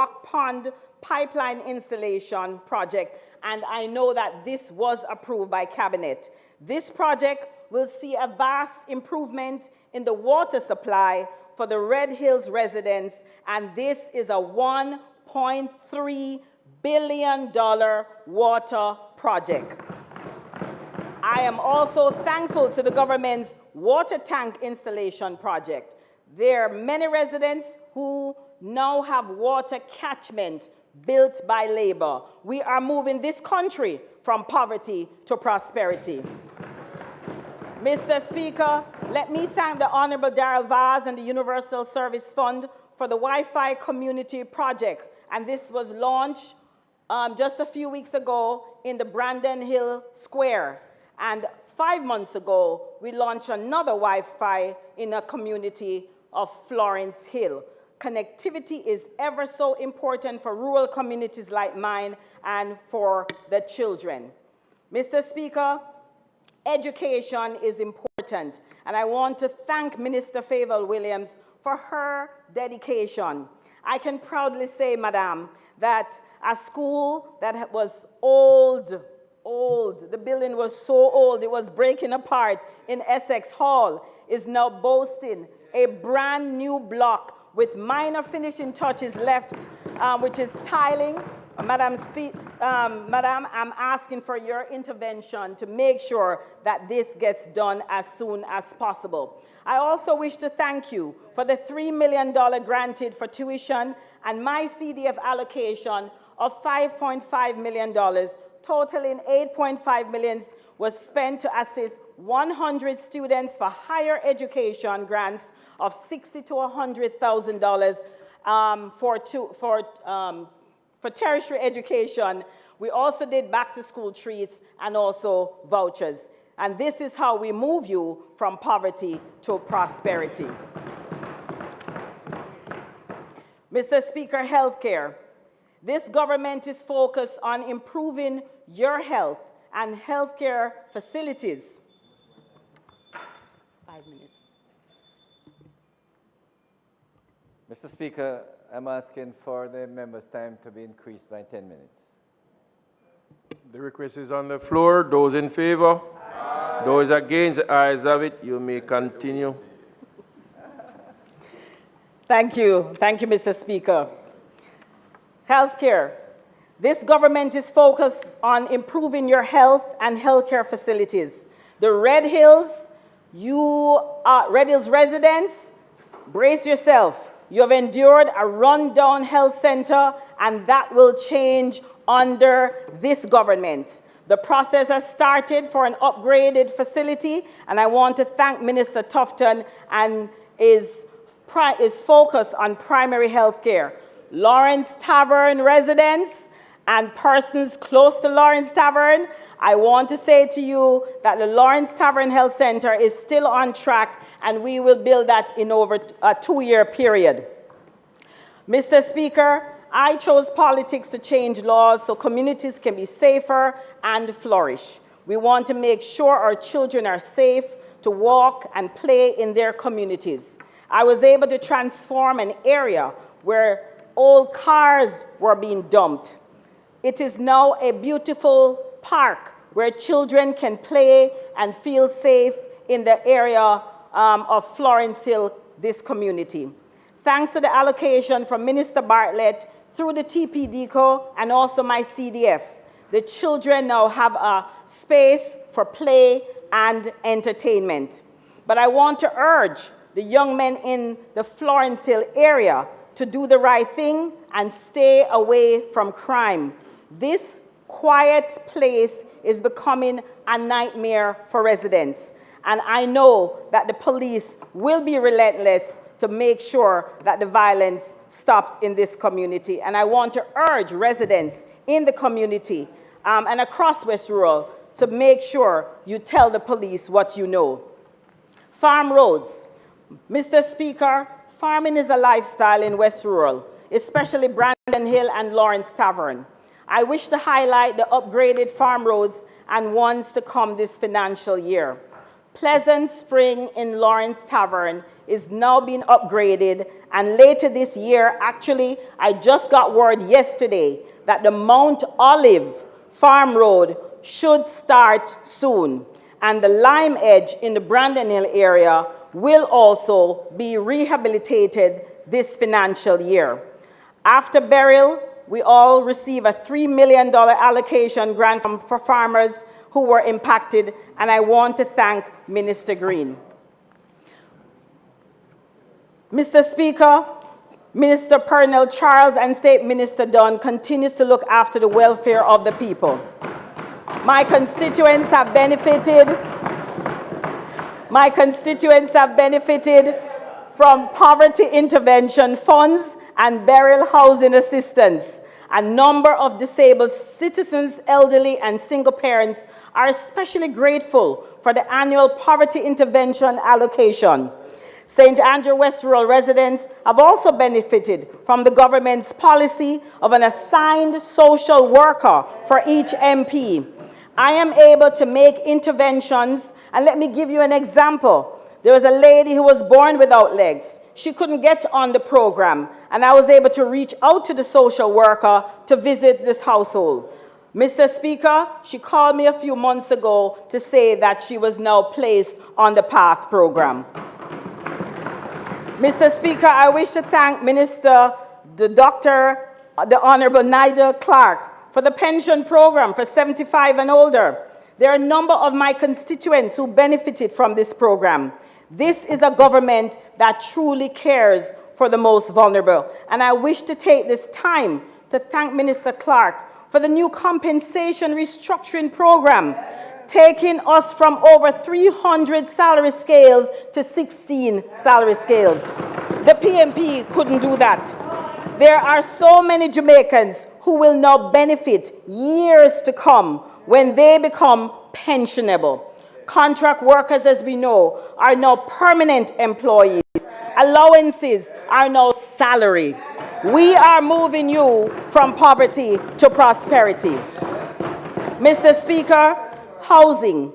Rock Pond pipeline installation project, and I know that this was approved by Cabinet. This project will see a vast improvement in the water supply for the Red Hills residents, and this is a $1.3 billion water project. I am also thankful to the government's water tank installation project. There are many residents who now have water catchment built by labor. We are moving this country from poverty to prosperity. Mr. Speaker, let me thank the Honorable Darrell Vaz and the Universal Service Fund for the Wi-Fi Community Project, and this was launched just a few weeks ago in the Brandon Hill Square. And 5 months ago, we launched another Wi-Fi in a community of Florence Hill. Connectivity is ever so important for rural communities like mine and for the children. Mr. Speaker, education is important, and I want to thank Minister Favour Williams for her dedication. I can proudly say, Madam, that a school that was old, the building was so old, it was breaking apart in Essex Hall, is now boasting a brand new block with minor finishing touches left, which is tiling. Madam, I'm asking for your intervention to make sure that this gets done as soon as possible. I also wish to thank you for the $3 million granted for tuition and my CDF allocation of $5.5 million, totaling $8.5 million was spent to assist 100 students for higher education grants of $60,000 to $100,000 for tertiary education. We also did back-to-school treats and also vouchers. And this is how we move you from poverty to prosperity. Mr. Speaker, healthcare. This government is focused on improving your health and healthcare facilities. 5 minutes. Mr. Speaker, I'm asking for the members' time to be increased by 10 minutes. The request is on the floor. Those in favor? Aye. Those against? The ayes have it. You may continue. Thank you. Thank you, Mr. Speaker. Healthcare. This government is focused on improving your health and healthcare facilities. The Red Hills residents, brace yourself. You have endured a rundown health center, and that will change under this government. The process has started for an upgraded facility, and I want to thank Minister Tufton and is focused on primary health care. Lawrence Tavern residents and persons close to Lawrence Tavern, I want to say to you that the Lawrence Tavern Health Center is still on track, and we will build that in over a 2-year period. Mr. Speaker, I chose politics to change laws so communities can be safer and flourish. We want to make sure our children are safe to walk and play in their communities. I was able to transform an area where old cars were being dumped. It is now a beautiful park where children can play and feel safe in the area of Florence Hill, this community. Thanks to the allocation from Minister Bartlett through the TPDCO and also my CDF, the children now have a space for play and entertainment. But I want to urge the young men in the Florence Hill area to do the right thing and stay away from crime. This quiet place is becoming a nightmare for residents. And I know that the police will be relentless to make sure that the violence stops in this community. And I want to urge residents in the community and across West Rural to make sure you tell the police what you know. Farm roads. Mr. Speaker, farming is a lifestyle in West Rural, especially Brandon Hill and Lawrence Tavern. I wish to highlight the upgraded farm roads and ones to come this financial year. Pleasant Spring in Lawrence Tavern is now being upgraded, and later this year, actually, I just got word yesterday that the Mount Olive Farm Road should start soon, and the Lime Edge in the Brandon Hill area will also be rehabilitated this financial year. After burial, we all receive a $3 million allocation grant for farmers who were impacted, and I want to thank Minister Green. Mr. Speaker, Minister Purnell Charles and State Minister Dunn continues to look after the welfare of the people. My constituents have benefited from poverty intervention funds and burial housing assistance. A number of disabled citizens, elderly, and single parents are especially grateful for the annual poverty intervention allocation. St. Andrew West Rural residents have also benefited from the government's policy of an assigned social worker for each MP. I am able to make interventions, and let me give you an example. There was a lady who was born without legs. She couldn't get on the program, and I was able to reach out to the social worker to visit this household. Mr. Speaker, she called me a few months ago to say that she was now placed on the PATH program. Mr. Speaker, I wish to thank the Honorable Nigel Clark for the pension program for 75 and older. There are a number of my constituents who benefited from this program. This is a government that truly cares for the most vulnerable. And I wish to take this time to thank Minister Clark for the new compensation restructuring program, taking us from over 300 salary scales to 16 salary scales. The PMP couldn't do that. There are so many Jamaicans who will now benefit years to come when they become pensionable. Contract workers, as we know, are now permanent employees. Allowances are now salary. We are moving you from poverty to prosperity. Mr. Speaker, housing.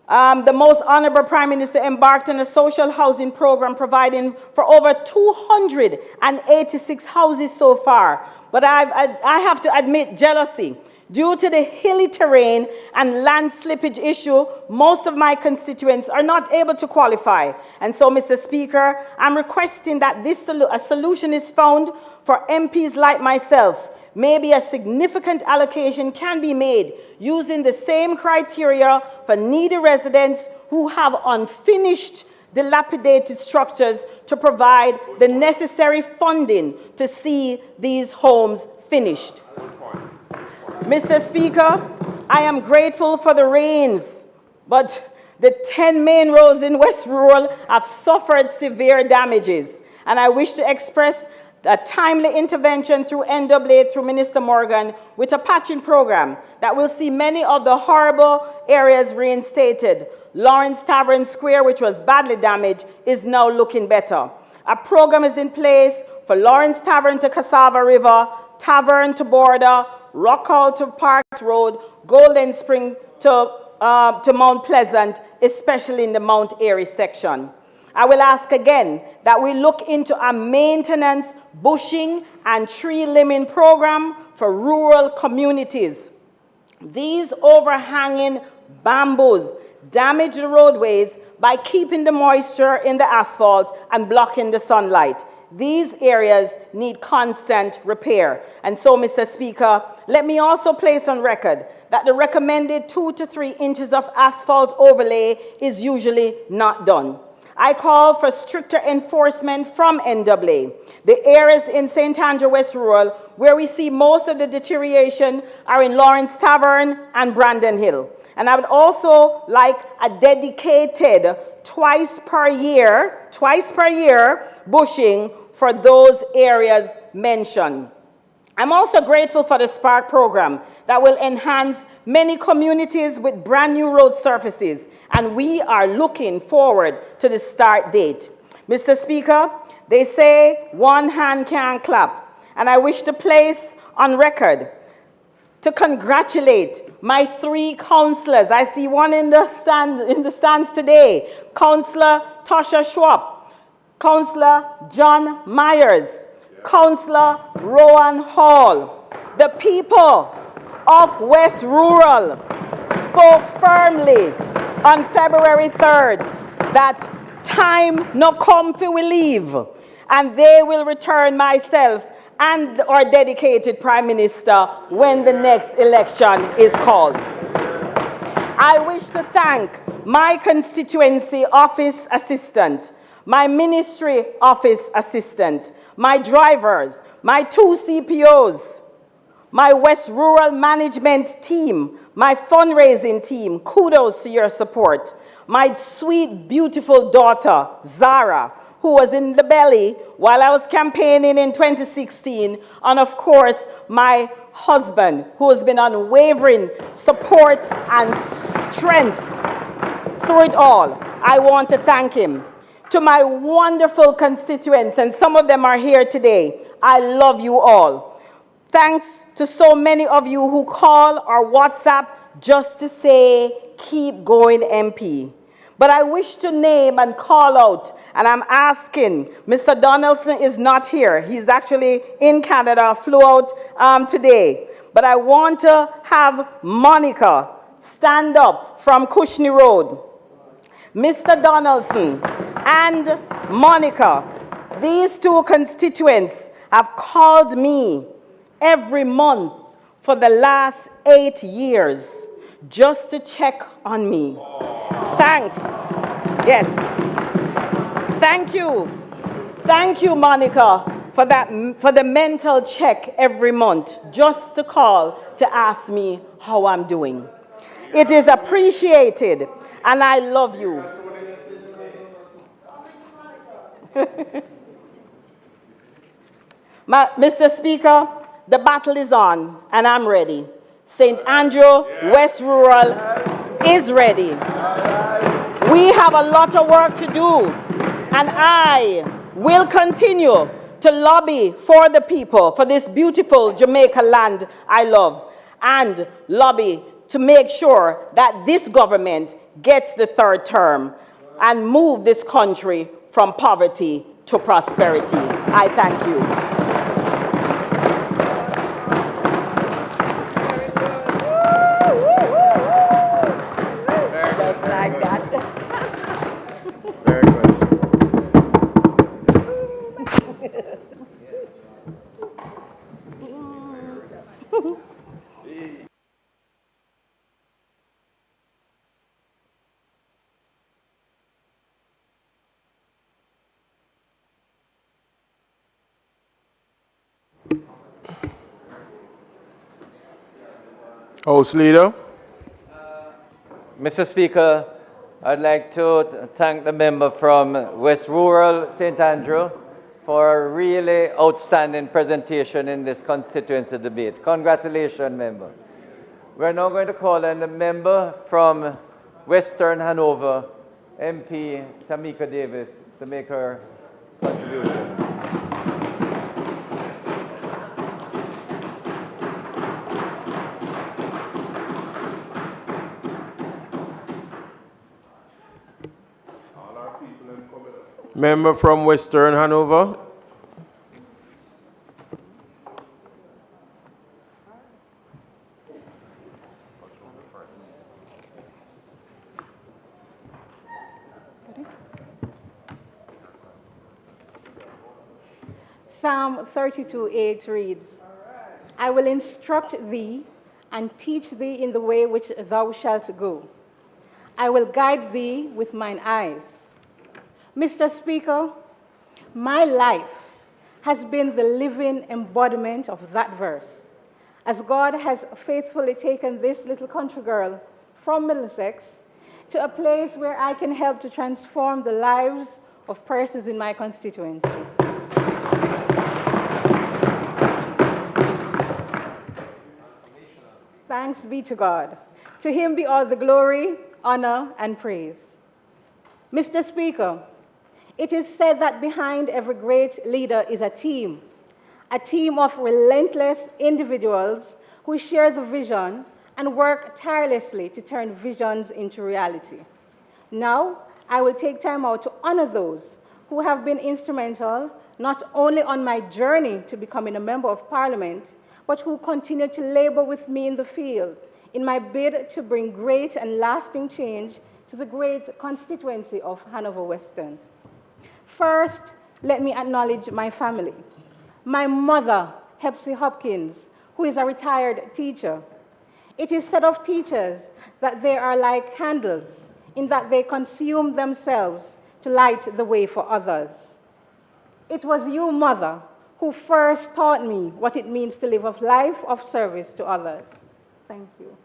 The Most Honorable Prime Minister embarked on a social housing program providing for over 286 houses so far. But I have to admit jealousy. Due to the hilly terrain and land slippage issue, most of my constituents are not able to qualify. And so, Mr. Speaker, I'm requesting that a solution is found for MPs like myself. Maybe a significant allocation can be made using the same criteria for needy residents who have unfinished, dilapidated structures to provide the necessary funding to see these homes finished. Mr. Speaker, I am grateful for the rains, but the 10 main roads in West Rural have suffered severe damages, and I wish to express a timely intervention through NAA, through Minister Morgan, with a patching program that will see many of the horrible areas reinstated. Lawrence Tavern Square, which was badly damaged, is now looking better. A program is in place for Lawrence Tavern to Cassava River, Tavern to Border, Rockhall to Parks Road, Golden Spring to Mount Pleasant, especially in the Mount Airy section. I will ask again that we look into a maintenance, bushing, and tree limbing program for rural communities. These overhanging bamboos damage the roadways by keeping the moisture in the asphalt and blocking the sunlight. These areas need constant repair. And so, Mr. Speaker, let me also place on record that the recommended 2 to 3 inches of asphalt overlay is usually not done. I call for stricter enforcement from NAA. The areas in St. Andrew West Rural where we see most of the deterioration are in Lawrence Tavern and Brandon Hill. And I would also like a dedicated twice per year bushing for those areas mentioned. I'm also grateful for the Spark program that will enhance many communities with brand new road surfaces, and we are looking forward to the start date. Mr. Speaker, they say one hand can't clap, and I wish to place on record to congratulate my 3 councillors. I see one in the stands today. Councillor Tasha Schwab, Councillor John Myers, Councillor Rowan Hall. The people of West Rural spoke firmly on February 3rd that time no come for we leave, and they will return myself and our dedicated Prime Minister when the next election is called. I wish to thank my constituency office assistant, my ministry office assistant, my drivers, my 2 CPOs, my West Rural management team, my fundraising team. Kudos to your support. My sweet, beautiful daughter, Zara, who was in the belly while I was campaigning in 2016, and of course, my husband, who has been unwavering support and strength through it all. I want to thank him. To my wonderful constituents, and some of them are here today, I love you all. Thanks to so many of you who call or WhatsApp just to say, keep going, MP. But I wish to name and call out, and I'm asking, Mr. Donaldson is not here. He's actually in Canada, flew out today. But I want to have Monica stand up from Kushney Road. Mr. Donaldson and Monica, these 2 constituents have called me every month for the last 8 years just to check on me. Thanks. Yes. Thank you. Thank you, Monica, for the mental check every month, just to call to ask me how I'm doing. It is appreciated, and I love you. Mr. Speaker, the battle is on, and I'm ready. St. Andrew, West Rural is ready. We have a lot of work to do, and I will continue to lobby for the people, for this beautiful Jamaica land I love, and lobby to make sure that this government gets the 3rd term and move this country from poverty to prosperity. I thank you. Just like that. Very good. House Leader. Mr. Speaker, I'd like to thank the member from West Rural, St. Andrew, for a really outstanding presentation in this constituency debate. Congratulations, member. We're now going to call on the member from Western Hanover, MP Tamika Davis, to make her contribution. Member from Western Hanover. Psalm 32:8 reads, I will instruct thee and teach thee in the way which thou shalt go. I will guide thee with mine eyes. Mr. Speaker, my life has been the living embodiment of that verse, as God has faithfully taken this little country girl from Middlesex to a place where I can help to transform the lives of persons in my constituency. Thanks be to God. To him be all the glory, honor, and praise. Mr. Speaker, it is said that behind every great leader is a team of relentless individuals who share the vision and work tirelessly to turn visions into reality. Now, I will take time out to honor those who have been instrumental not only on my journey to becoming a member of Parliament, but who continue to labor with me in the field in my bid to bring great and lasting change to the great constituency of Hanover Western. First, let me acknowledge my family. My mother, Hepsi Hopkins, who is a retired teacher. It is said of teachers that they are like candles in that they consume themselves to light the way for others. It was you, Mother, who first taught me what it means to live a life of service to others. Thank you.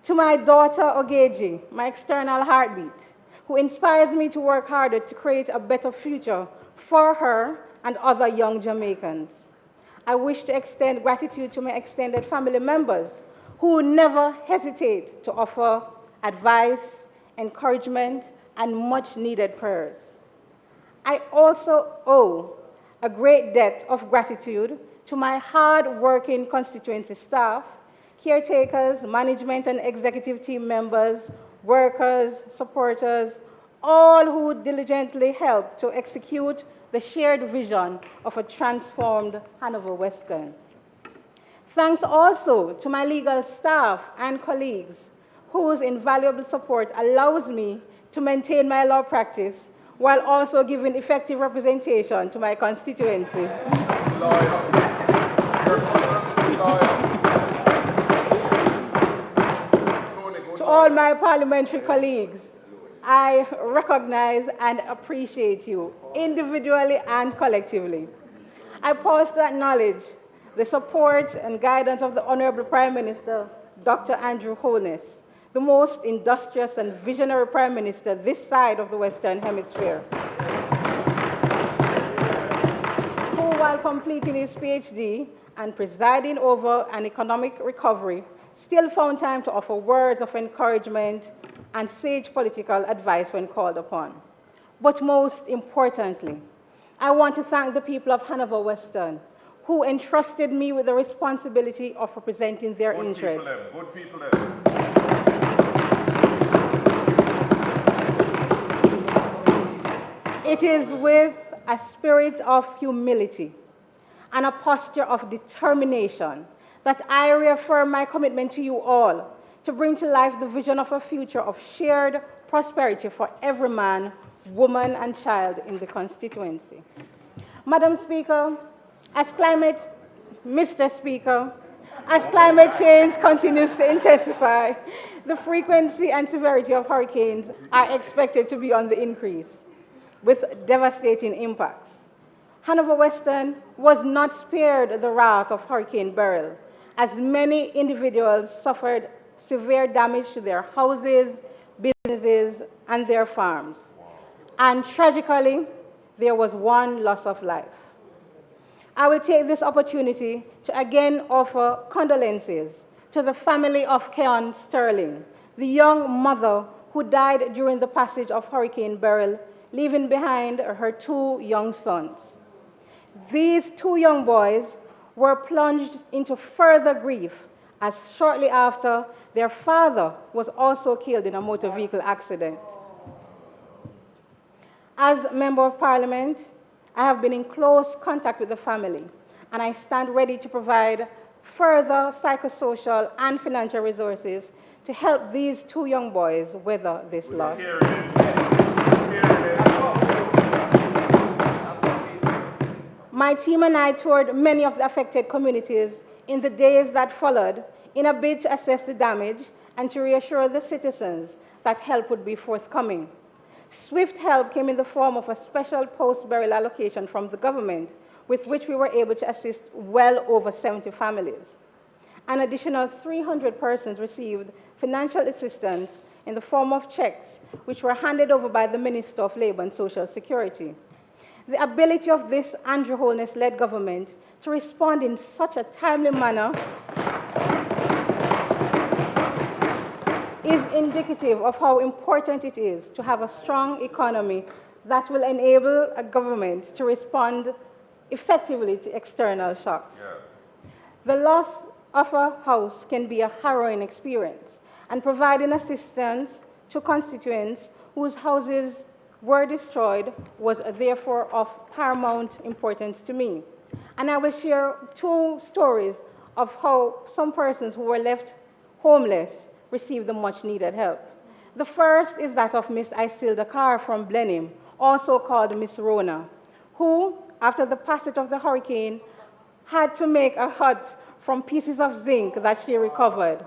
To my daughter, Ogeji, my external heartbeat, who inspires me to work harder to create a better future for her and other young Jamaicans. I wish to extend gratitude to my extended family members who never hesitate to offer advice, encouragement, and much needed prayers. I also owe a great debt of gratitude to my hard-working constituency staff, caretakers, management and executive team members, workers, supporters, all who diligently help to execute the shared vision of a transformed Hanover Western. Thanks also to my legal staff and colleagues whose invaluable support allows me to maintain my law practice while also giving effective representation to my constituency. To all my parliamentary colleagues, I recognize and appreciate you individually and collectively. I pause to acknowledge the support and guidance of the Honorable Prime Minister, Dr. Andrew Holness, the most industrious and visionary Prime Minister this side of the Western Hemisphere, who, while completing his PhD and presiding over an economic recovery, still found time to offer words of encouragement and sage political advice when called upon. But most importantly, I want to thank the people of Hanover Western who entrusted me with the responsibility of representing their interests. Good people. It is with a spirit of humility and a posture of determination that I reaffirm my commitment to you all to bring to life the vision of a future of shared prosperity for every man, woman, and child in the constituency. Madam Speaker, Mr. Speaker, as climate change continues to intensify, the frequency and severity of hurricanes are expected to be on the increase, with devastating impacts. Hanover Western was not spared the wrath of Hurricane Beryl, as many individuals suffered severe damage to their houses, businesses, and their farms. And tragically, there was one loss of life. I will take this opportunity to again offer condolences to the family of Keon Sterling, the young mother who died during the passage of Hurricane Beryl, leaving behind her 2 young sons. These 2 young boys were plunged into further grief as shortly after their father was also killed in a motor vehicle accident. As Member of Parliament, I have been in close contact with the family, and I stand ready to provide further psychosocial and financial resources to help these 2 young boys weather this loss. My team and I toured many of the affected communities in the days that followed in a bid to assess the damage and to reassure the citizens that help would be forthcoming. Swift help came in the form of a special post-burial allocation from the government, with which we were able to assist well over 70 families. An additional 300 persons received financial assistance in the form of checks, which were handed over by the Minister of Labour and Social Security. The ability of this Andrew Holness-led government to respond in such a timely manner is indicative of how important it is to have a strong economy that will enable a government to respond effectively to external shocks. Yes. The loss of a house can be a harrowing experience, and providing assistance to constituents whose houses were destroyed was therefore of paramount importance to me. And I will share two stories of how some persons who were left homeless received the much needed help. The first is that of Miss Isilda Carr from Blenheim, also called Miss Rona, who, after the passage of the hurricane, had to make a hut from pieces of zinc that she recovered.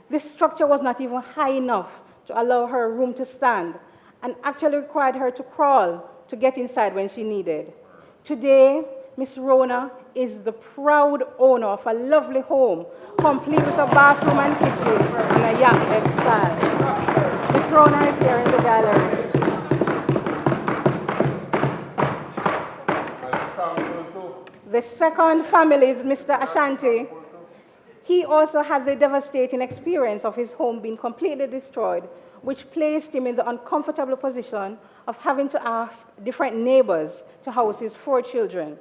This structure was not even high enough to allow her room to stand, and actually required her to crawl to get inside when she needed. Today, Miss Rona is the proud owner of a lovely home, complete with a bathroom and kitchen and a yacht style. Miss Rona is here in the gallery. The second family is Mr. Ashanti. He also had the devastating experience of his home being completely destroyed, which placed him in the uncomfortable position of having to ask different neighbors to house his 4 children.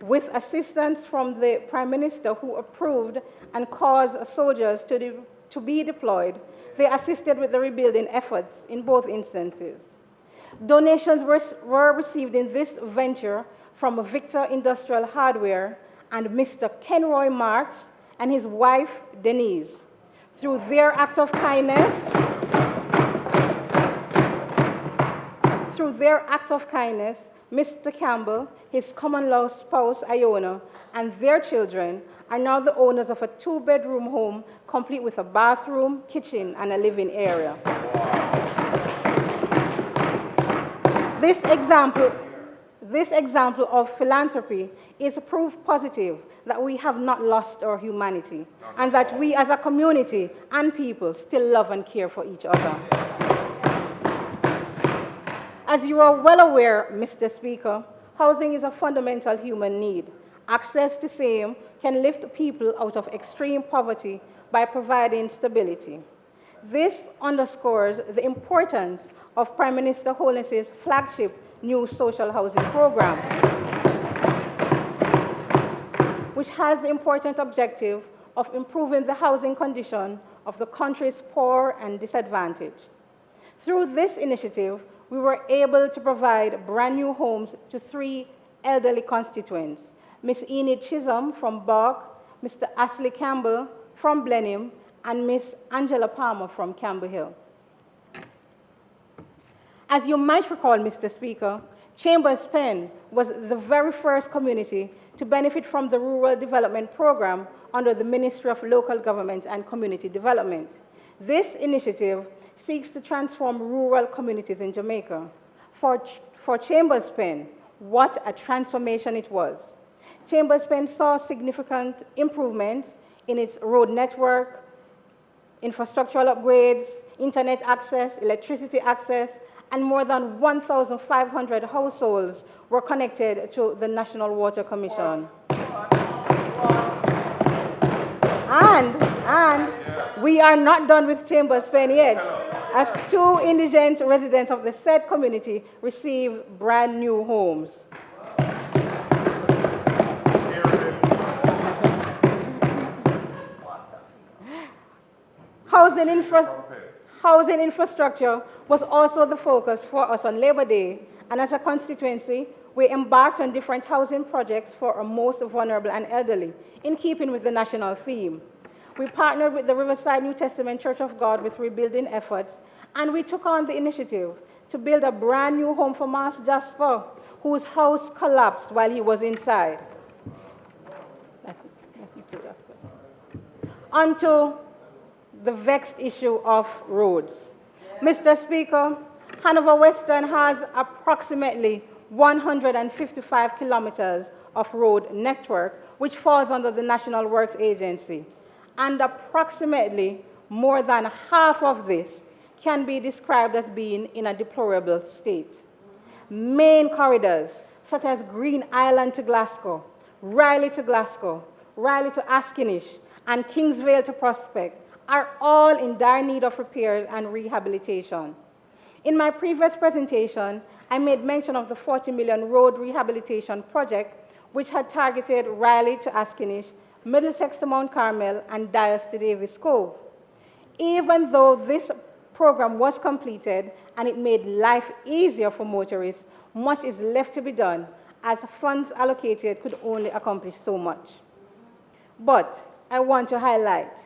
With assistance from the Prime Minister, who approved and caused soldiers to be deployed, they assisted with the rebuilding efforts in both instances. Donations were received in this venture from Victor Industrial Hardware and Mr. Kenroy Marks and his wife, Denise. Through their act of kindness, Mr. Campbell, his common-law spouse, Iona, and their children are now the owners of a 2-bedroom home, complete with a bathroom, kitchen, and a living area. This example of philanthropy is proof positive that we have not lost our humanity, and that we as a community and people still love and care for each other. As you are well aware, Mr. Speaker, housing is a fundamental human need. Access to same can lift people out of extreme poverty by providing stability. This underscores the importance of Prime Minister Holness's flagship new social housing program, which has the important objective of improving the housing condition of the country's poor and disadvantaged. Through this initiative, we were able to provide brand new homes to 3 elderly constituents, Miss Enid Chisholm from Bog, Mr. Ashley Campbell from Blenheim, and Miss Angela Palmer from Campbell Hill. As you might recall, Mr. Speaker, Chambers Pen was the very first community to benefit from the Rural Development Program under the Ministry of Local Government and Community Development. This initiative seeks to transform rural communities in Jamaica. For Chambers Pen, what a transformation it was. Chambers Pen saw significant improvements in its road network, infrastructural upgrades, internet access, electricity access, and more than 1,500 households were connected to the National Water Commission. And we are not done with Chambers Pen yet, as 2 indigent residents of the said community receive brand new homes. Housing infrastructure was also the focus for us on Labor Day, and as a constituency, we embarked on different housing projects for our most vulnerable and elderly, in keeping with the national theme. We partnered with the Riverside New Testament Church of God with rebuilding efforts, and we took on the initiative to build a brand new home for Mas Jasper, whose house collapsed while he was inside. Onto the vexed issue of roads. Mr. Speaker, Hanover Western has approximately 155 kilometers of road network, which falls under the National Works Agency, and approximately more than half of this can be described as being in a deplorable state. Main corridors, such as Green Island to Glasgow, Riley to Askinish, and Kingsvale to Prospect, are all in dire need of repairs and rehabilitation. In my previous presentation, I made mention of the 40 million road rehabilitation project, which had targeted Raleigh to Askinish, Middlesex to Mount Carmel, and Dyers to Davis Cove. Even though this program was completed and it made life easier for motorists, much is left to be done, as funds allocated could only accomplish so much. But I want to highlight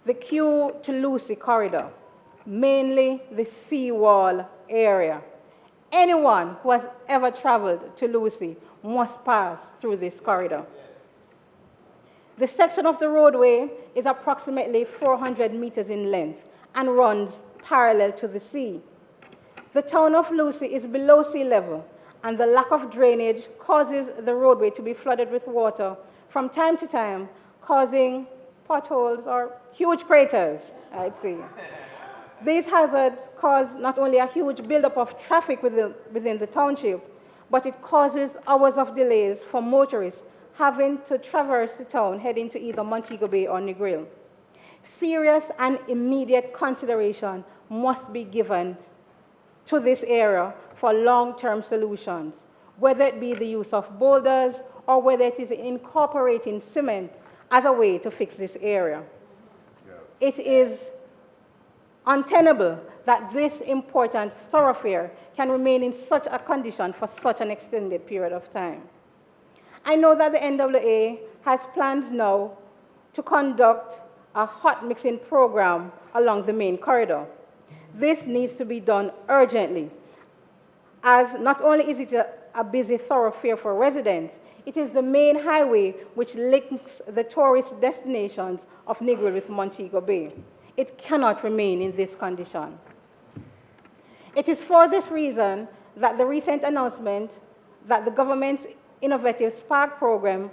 the Kew to Lucy corridor, mainly the seawall area. Anyone who has ever traveled to Lucy must pass through this corridor. The section of the roadway is approximately 400 meters in length and runs parallel to the sea. The town of Lucy is below sea level, and the lack of drainage causes the roadway to be flooded with water from time to time, causing potholes or huge craters, I'd say. These hazards cause not only a huge buildup of traffic within the township, but it causes hours of delays for motorists having to traverse the town heading to either Montego Bay or Negril. Serious and immediate consideration must be given to this area for long-term solutions, whether it be the use of boulders or whether it is incorporating cement as a way to fix this area. Yes. It is untenable that this important thoroughfare can remain in such a condition for such an extended period of time. I know that the NAA has plans now to conduct a hot mixing program along the main corridor. This needs to be done urgently, as not only is it a busy thoroughfare for residents, it is the main highway which links the tourist destinations of Negril with Montego Bay. It cannot remain in this condition. It is for this reason that the recent announcement that the government's innovative Spark program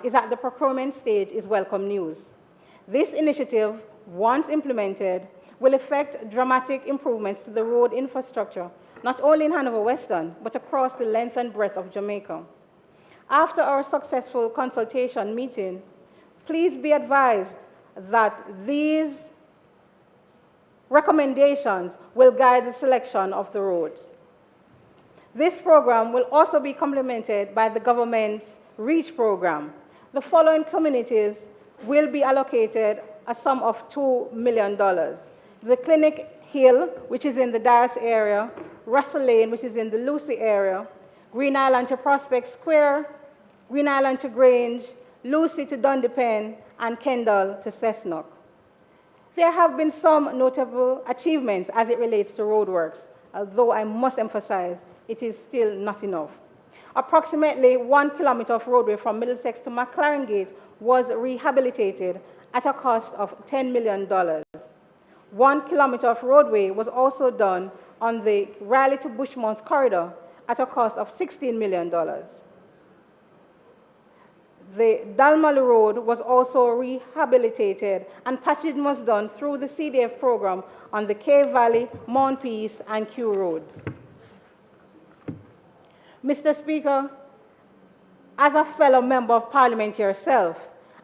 is at the procurement stage is welcome news. This initiative, once implemented, will effect dramatic improvements to the road infrastructure, not only in Hanover Western, but across the length and breadth of Jamaica. After our successful consultation meeting, please be advised that these recommendations will guide the selection of the roads. This program will also be complemented by the government's REACH program. The following communities will be allocated a sum of $2 million. The Clinic Hill, which is in the Dyers area, Russell Lane, which is in the Lucy area, Green Island to Prospect Square, Green Island to Grange, Lucy to Dundee Pen, and Kendall to Cessnock. There have been some notable achievements as it relates to roadworks, although I must emphasize it is still not enough. Approximately 1 kilometer of roadway from Middlesex to McLaren Gate was rehabilitated at a cost of $10 million. 1 kilometer of roadway was also done on the Raleigh to Bushmouth corridor at a cost of $16 million. The Dalmally Road was also rehabilitated, and patching was done through the CDF program on the Cave Valley, Mount Peace, and Kew roads. Mr. Speaker, as a fellow member of Parliament yourself,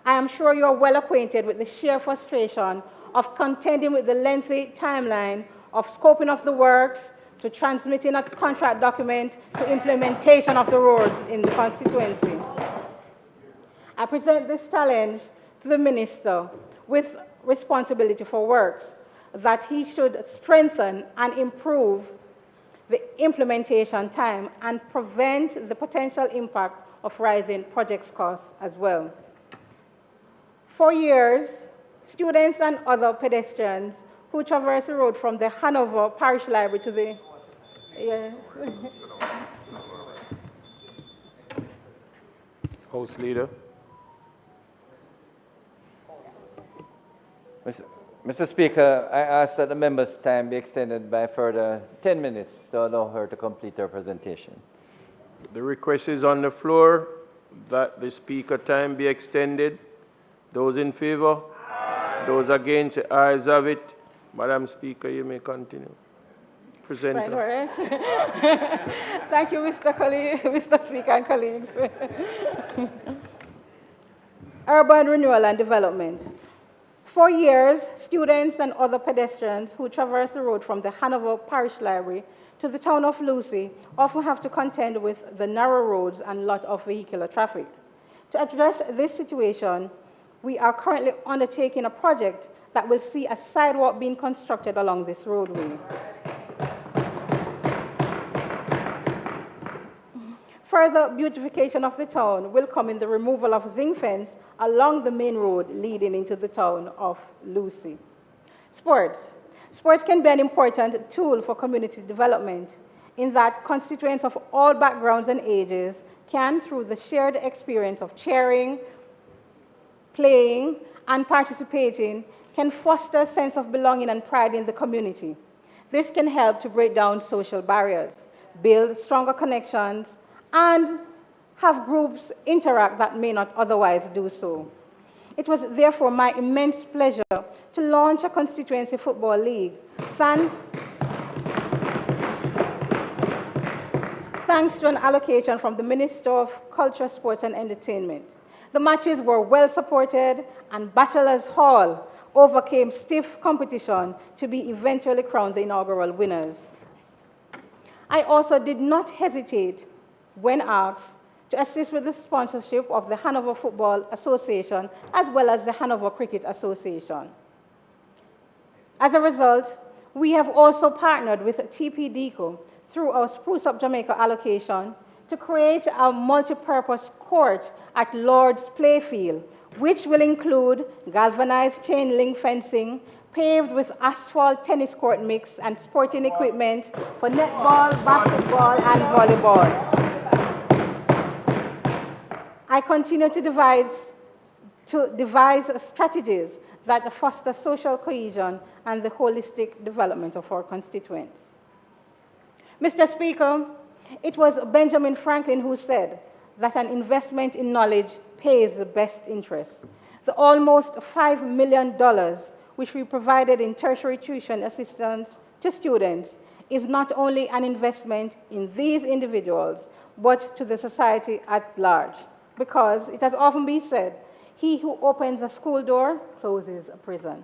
I am sure you are well acquainted with the sheer frustration of contending with the lengthy timeline of scoping of the works, to transmitting a contract document, to implementation of the roads in the constituency. I present this challenge to the Minister with responsibility for works, that he should strengthen and improve the implementation time and prevent the potential impact of rising project costs as well. For years, students and other pedestrians who traverse the road from the Hanover Parish Library to the... Yes. House Leader. Mr. Speaker, I ask that the member's time be extended by further 10 minutes to allow her to complete her presentation. The request is on the floor that the speaker time be extended. Those in favor? Aye. Those against, the ayes have it. Madam Speaker, you may continue. Presenter. Right. Thank you, Mr. Speaker and colleagues. Urban renewal and development. For years, students and other pedestrians who traverse the road from the Hanover Parish Library to the town of Lucy often have to contend with the narrow roads and lot of vehicular traffic. To address this situation, we are currently undertaking a project that will see a sidewalk being constructed along this roadway. Further beautification of the town will come in the removal of zinc fence along the main road leading into the town of Lucy. Sports. Sports can be an important tool for community development in that constituents of all backgrounds and ages can, through the shared experience of cheering, playing, and participating, can foster a sense of belonging and pride in the community. This can help to break down social barriers, build stronger connections, and have groups interact that may not otherwise do so. It was therefore my immense pleasure to launch a constituency football league. Thanks to an allocation from the Minister of Culture, Sports and Entertainment. The matches were well supported, and Bachelor's Hall overcame stiff competition to be eventually crowned the inaugural winners. I also did not hesitate when asked to assist with the sponsorship of the Hanover Football Association as well as the Hanover Cricket Association. As a result, we have also partnered with TPDCO through our Spruce Up Jamaica allocation to create a multi-purpose court at Lord's Playfield, which will include galvanized chain link fencing, paved with asphalt tennis court mix, and sporting equipment for netball, basketball, and volleyball. I continue to devise strategies that foster social cohesion and the holistic development of our constituents. Mr. Speaker, it was Benjamin Franklin who said that an investment in knowledge pays the best interest. The almost $5 million which we provided in tertiary tuition assistance to students is not only an investment in these individuals, but to the society at large. Because it has often been said, he who opens a school door closes a prison.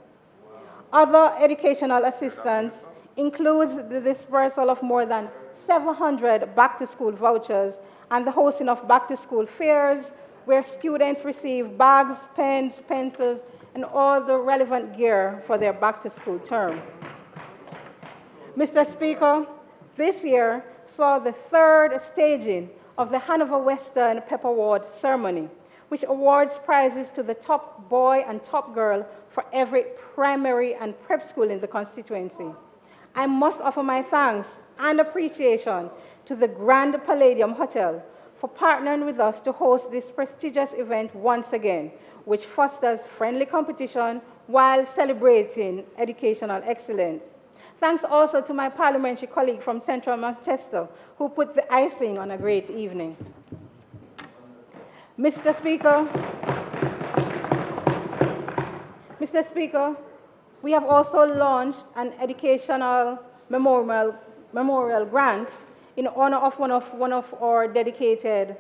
Other educational assistance includes the dispersal of more than 700 back-to-school vouchers and the hosting of back-to-school fairs where students receive bags, pens, pencils, and all the relevant gear for their back-to-school term. Mr. Speaker, this year saw the third staging of the Hanover Western Pep Award ceremony, which awards prizes to the top boy and top girl for every primary and prep school in the constituency. I must offer my thanks and appreciation to the Grand Palladium Hotel for partnering with us to host this prestigious event once again, which fosters friendly competition while celebrating educational excellence. Thanks also to my parliamentary colleague from Central Manchester, who put the icing on a great evening. Mr. Speaker, we have also launched an educational memorial grant in honor of one of our dedicated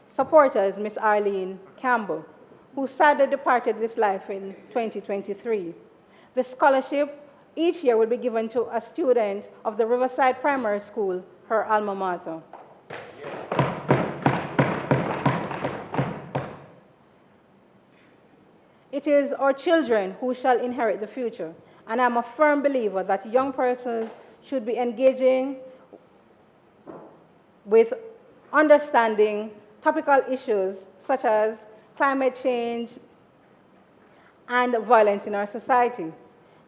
supporters, Ms. Arlene Campbell, who sadly departed this life in 2023. The scholarship each year will be given to a student of the Riverside Primary School, her alma mater. It is our children who shall inherit the future, and I'm a firm believer that young persons should be engaging with understanding topical issues such as climate change and violence in our society.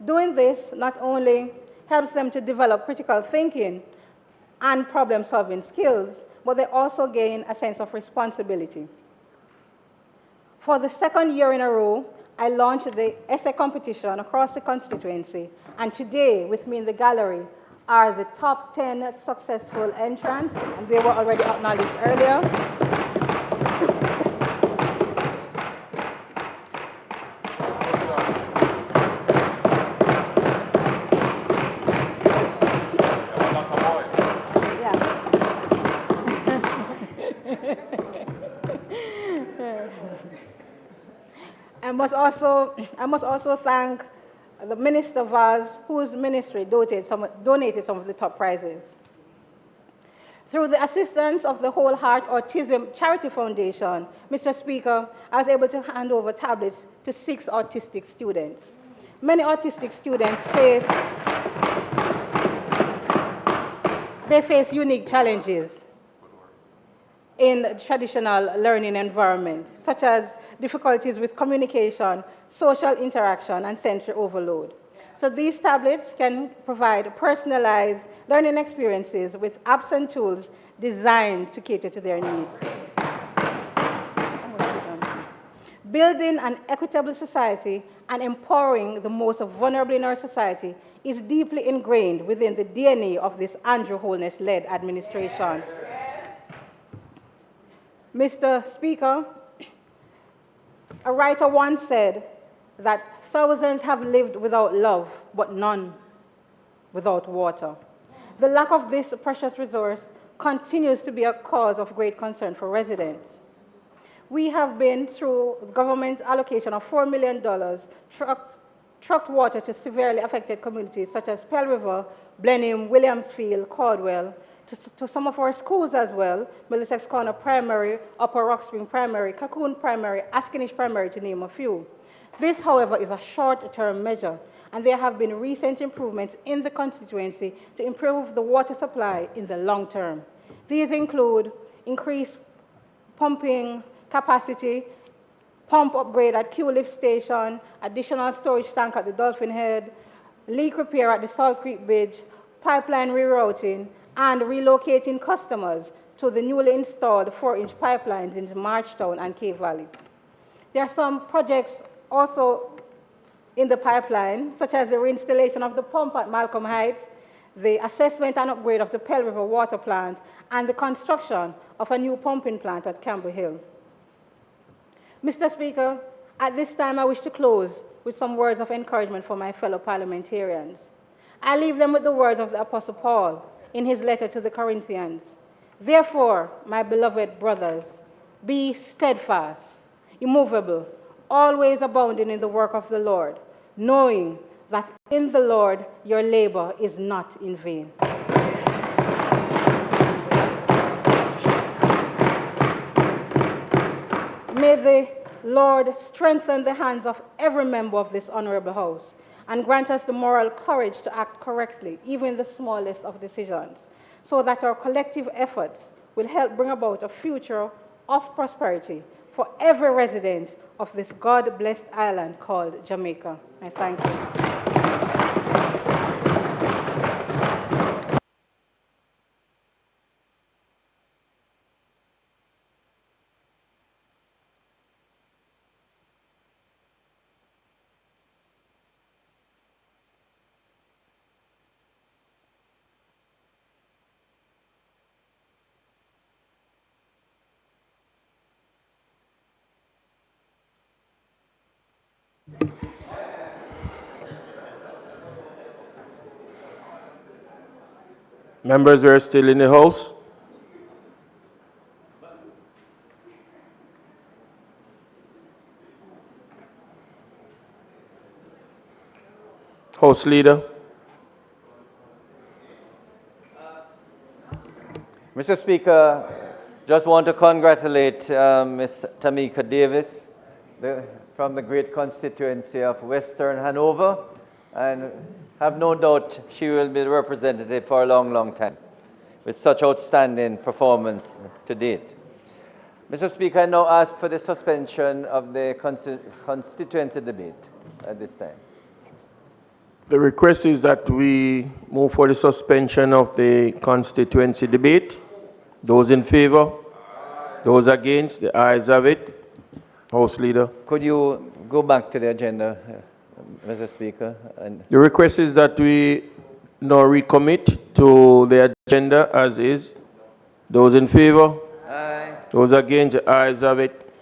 Doing this not only helps them to develop critical thinking and problem-solving skills, but they also gain a sense of responsibility. For the second year in a row, I launched the essay competition across the constituency, and today, with me in the gallery, are the top 10 successful entrants, and they were already acknowledged earlier. I must also thank the Minister Vaz, whose ministry donated some of the top prizes. Through the assistance of the Whole Heart Autism Charity Foundation, Mr. Speaker, I was able to hand over tablets to 6 autistic students. Many autistic students face unique challenges in traditional learning environment, such as difficulties with communication, social interaction, and sensory overload. So these tablets can provide personalized learning experiences with apps and tools designed to cater to their needs. Building an equitable society and empowering the most vulnerable in our society is deeply ingrained within the DNA of this Andrew Holness-led administration. Mr. Speaker, a writer once said that thousands have lived without love, but none without water. The lack of this precious resource continues to be a cause of great concern for residents. We have been, through government allocation of $4 million, trucked water to severely affected communities such as Pell River, Blenheim, Williamsfield, Caldwell, to some of our schools as well, Middlesex Corner Primary, Upper Rock Spring Primary, Cocoon Primary, Askinish Primary, to name a few. This, however, is a short-term measure, and there have been recent improvements in the constituency to improve the water supply in the long term. These include increased pumping capacity, pump upgrade at Q Lift Station, additional storage tank at the Dolphin Head, leak repair at the Salt Creek Bridge, pipeline rerouting, and relocating customers to the newly installed 4-inch pipelines into Marchtown and Cave Valley. There are some projects also in the pipeline, such as the reinstallation of the pump at Malcolm Heights, the assessment and upgrade of the Pell River water plant, and the construction of a new pumping plant at Campbell Hill. Mr. Speaker, at this time I wish to close with some words of encouragement for my fellow parliamentarians. I leave them with the words of the Apostle Paul in his letter to the Corinthians. Therefore, my beloved brothers, be steadfast, immovable, always abounding in the work of the Lord, knowing that in the Lord your labor is not in vain. May the Lord strengthen the hands of every member of this honorable house and grant us the moral courage to act correctly, even in the smallest of decisions, so that our collective efforts will help bring about a future of prosperity for every resident of this God-blessed island called Jamaica. I thank you. Members who are still in the House? House Leader? Mr. Speaker, just want to congratulate Ms. Tamika Davis from the great constituency of Western Hanover, and have no doubt she will be the representative for a long, long time with such outstanding performance to date. Mr. Speaker, I now ask for the suspension of the constituency debate at this time. The request is that we move for the suspension of the constituency debate. Those in favor? Those against? The ayes have it. House Leader. Could you go back to the agenda, Mr. Speaker? The request is that we now recommit to the agenda as is. Those in favor? Aye. Those against? The ayes have it.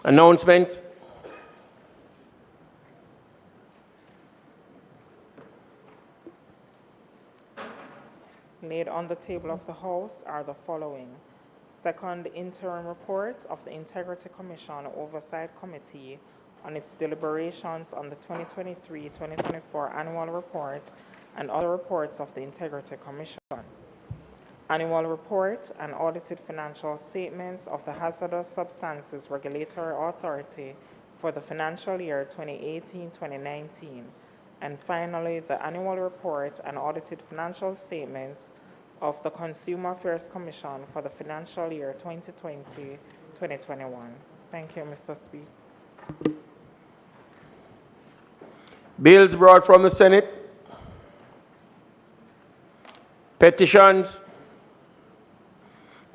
Announcement. Laid on the table of the House are the following: Second, interim report of the Integrity Commission Oversight Committee on its deliberations on the 2023-2024 annual report and other reports of the Integrity Commission. Annual report and audited financial statements of the Hazardous Substances Regulatory Authority for the financial year 2018-2019. And finally, the annual report and audited financial statements of the Consumer Affairs Commission for the financial year 2020-2021. Thank you, Mr. Speaker. Bills brought from the Senate. Petitions.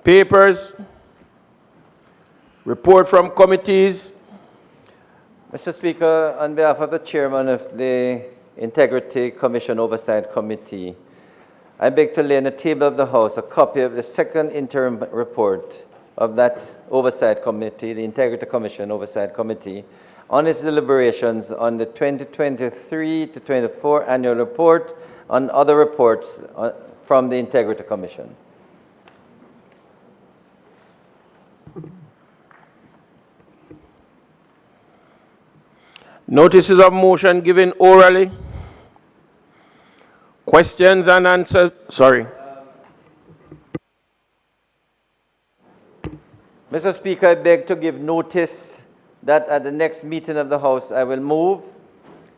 Papers. Report from committees. Mr. Speaker, on behalf of the Chairman of the Integrity Commission Oversight Committee, I beg to lay on the table of the House a copy of the second interim report of that Oversight Committee, the Integrity Commission Oversight Committee, on its deliberations on the 2023-24 annual report and other reports from the Integrity Commission. Notices of motion given orally. Questions and answers. Sorry. Mr. Speaker, I beg to give notice that at the next meeting of the House, I will move,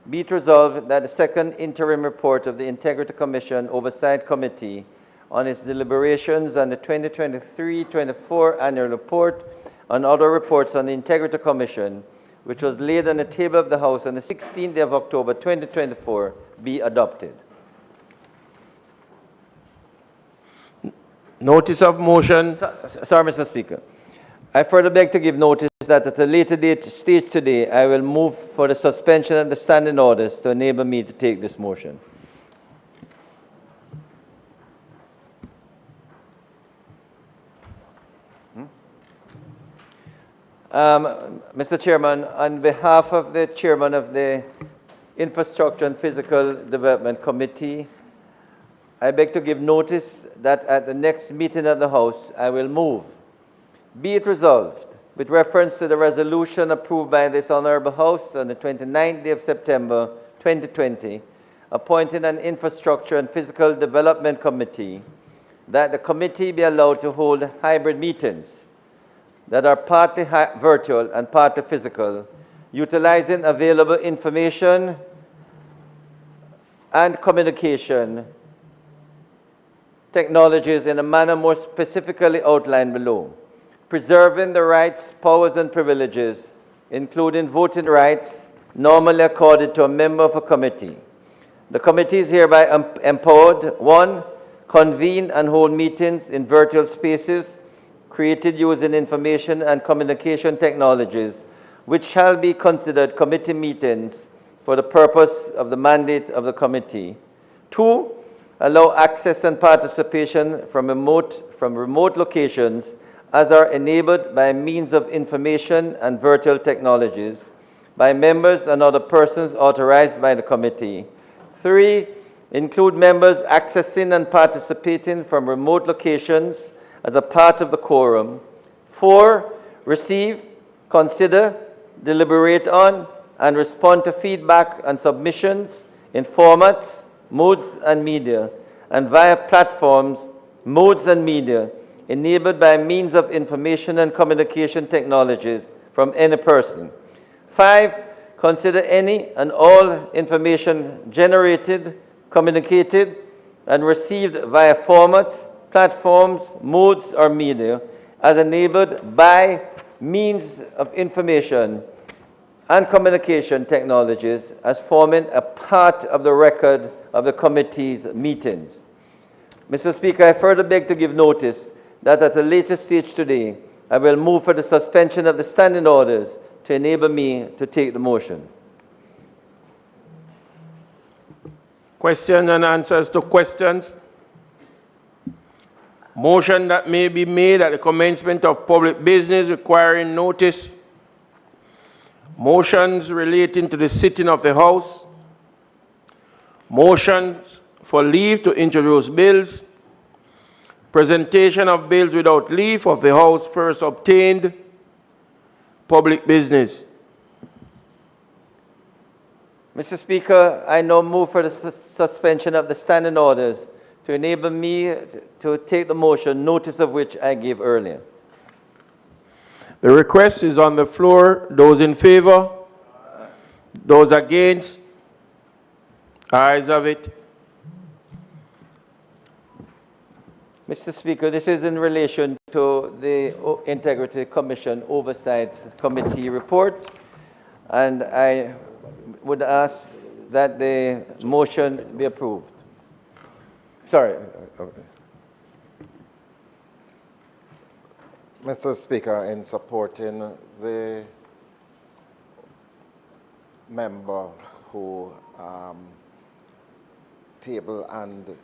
be it resolved that the second interim report of the Integrity Commission Oversight Committee on its deliberations on the 2023-24 annual report and other reports on the Integrity Commission, which was laid on the table of the House on the 16th day of October 2024, be adopted. Notice of motion. Sorry, Mr. Speaker. I further beg to give notice that at a later stage today, I will move for the suspension of the standing orders to enable me to take this motion. Mr. Chairman, on behalf of the Chairman of the Infrastructure and Physical Development Committee, I beg to give notice that at the next meeting of the House, I will move, be it resolved, with reference to the resolution approved by this Honorable House on the 29th day of September 2020, appointing an Infrastructure and Physical Development Committee, that the committee be allowed to hold hybrid meetings that are partly virtual and partly physical, utilizing available information and communication technologies in a manner more specifically outlined below, preserving the rights, powers, and privileges, including voting rights, normally accorded to a member of a committee. The committee is hereby empowered, 1, convene and hold meetings in virtual spaces created using information and communication technologies, which shall be considered committee meetings for the purpose of the mandate of the committee. 2, allow access and participation from remote locations as are enabled by means of information and virtual technologies by members and other persons authorized by the committee. 3, include members accessing and participating from remote locations as a part of the quorum. 4, receive, consider, deliberate on, and respond to feedback and submissions in formats, modes, and media, and via platforms, modes, and media enabled by means of information and communication technologies from any person. 5, consider any and all information generated, communicated, and received via formats, platforms, modes, or media as enabled by means of information and communication technologies as forming a part of the record of the committee's meetings. Mr. Speaker, I further beg to give notice that at a later stage today, I will move for the suspension of the standing orders to enable me to take the motion. Question and answers to questions. Motion that may be made at the commencement of public business requiring notice. Motions relating to the sitting of the House. Motions for leave to introduce bills. Presentation of bills without leave of the House first obtained. Public business. Mr. Speaker, I now move for the suspension of the standing orders to enable me to take the motion, notice of which I gave earlier. The request is on the floor. Those in favor? Those against? Ayes have it. Mr. Speaker, this is in relation to the Integrity Commission Oversight Committee report, and I would ask that the motion be approved. Sorry. Mr. Speaker, in supporting the member who table and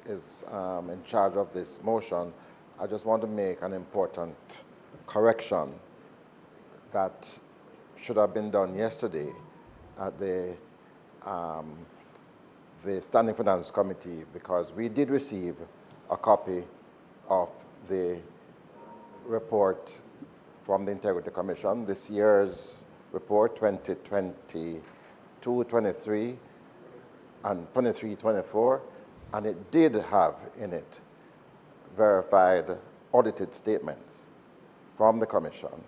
is in charge of this motion, I just want to make an important correction that should have been done yesterday at the Standing Finance Committee, because we did receive a copy of the report from the Integrity Commission, this year's report 2022-23 and 23-24, and it did have in it verified audited statements from the Commission.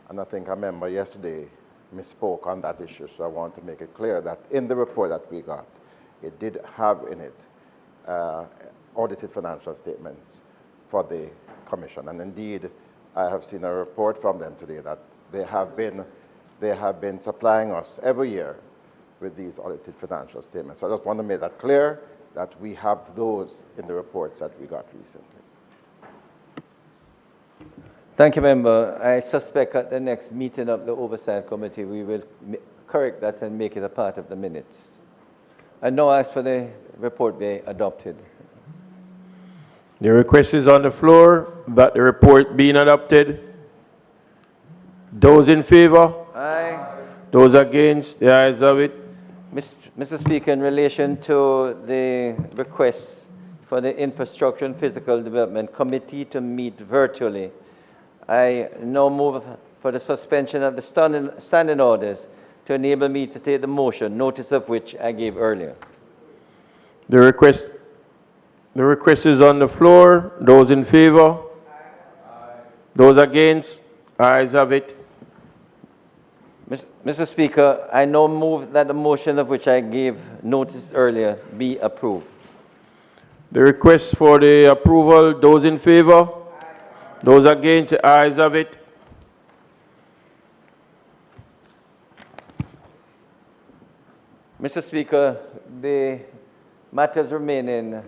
And I think a member yesterday misspoke on that issue, so I want to make it clear that in the report that we got, it did have in it audited financial statements for the Commission. And indeed, I have seen a report from them today that they have been supplying us every year with these audited financial statements. So I just want to make that clear, that we have those in the reports that we got recently. Thank you, Member. I suspect at the next meeting of the Oversight Committee, we will correct that and make it a part of the minutes. I now ask for the report be adopted. The request is on the floor that the report being adopted. Those in favor? Aye. Those against? The ayes have it. Mr. Speaker, in relation to the request for the Infrastructure and Physical Development Committee to meet virtually, I now move for the suspension of the standing orders to enable me to take the motion, notice of which I gave earlier. The request is on the floor. Those in favor? Aye. Those against? Ayes have it. Mr. Speaker, I now move that the motion of which I gave notice earlier be approved. The request for the approval, those in favor? Aye. Those against? The ayes have it. Mr. Speaker, the matters remaining,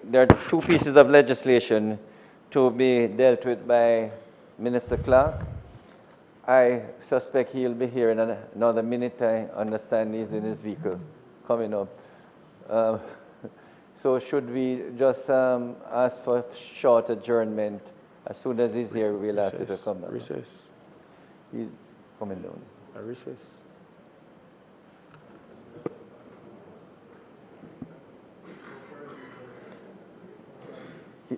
there are two pieces of legislation to be dealt with by Minister Clark. I suspect he'll be here in another minute. I understand he's in his vehicle coming up. So should we just ask for short adjournment? As soon as he's here, we'll ask him to come back. Recess. He's coming down. A recess.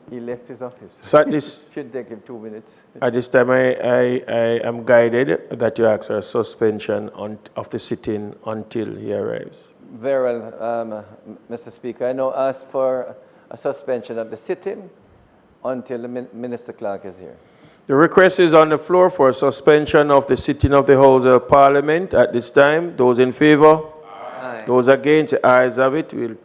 He left his office. So at this, Should take him 2 minutes. at this time, I am guided that you ask for a suspension of the sitting until he arrives. Very well, Mr. Speaker. I now ask for a suspension of the sitting until the Minister Clark is here. The request is on the floor for a suspension of the sitting of the House of Parliament at this time. Those in favor? Aye. Those against? The ayes have it. We'll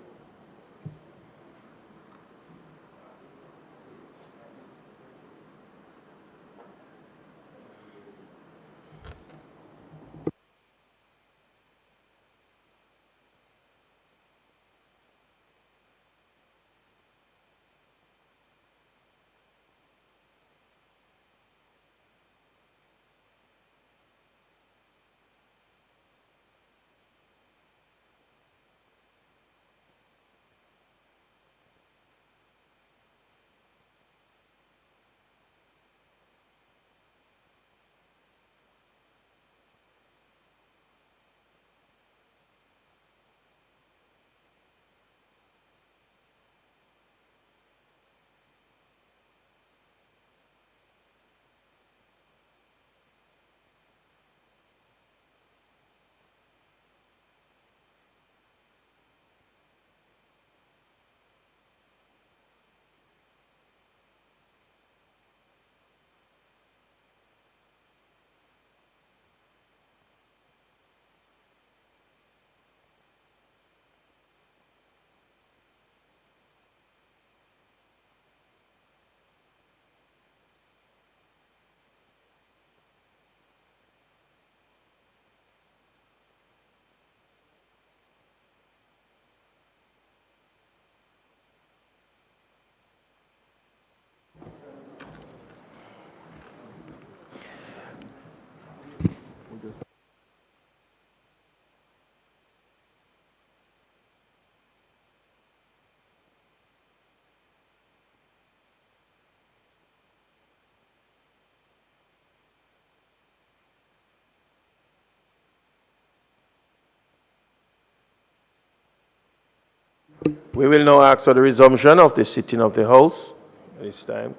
We will now ask for the resumption of the sitting of the House at this time.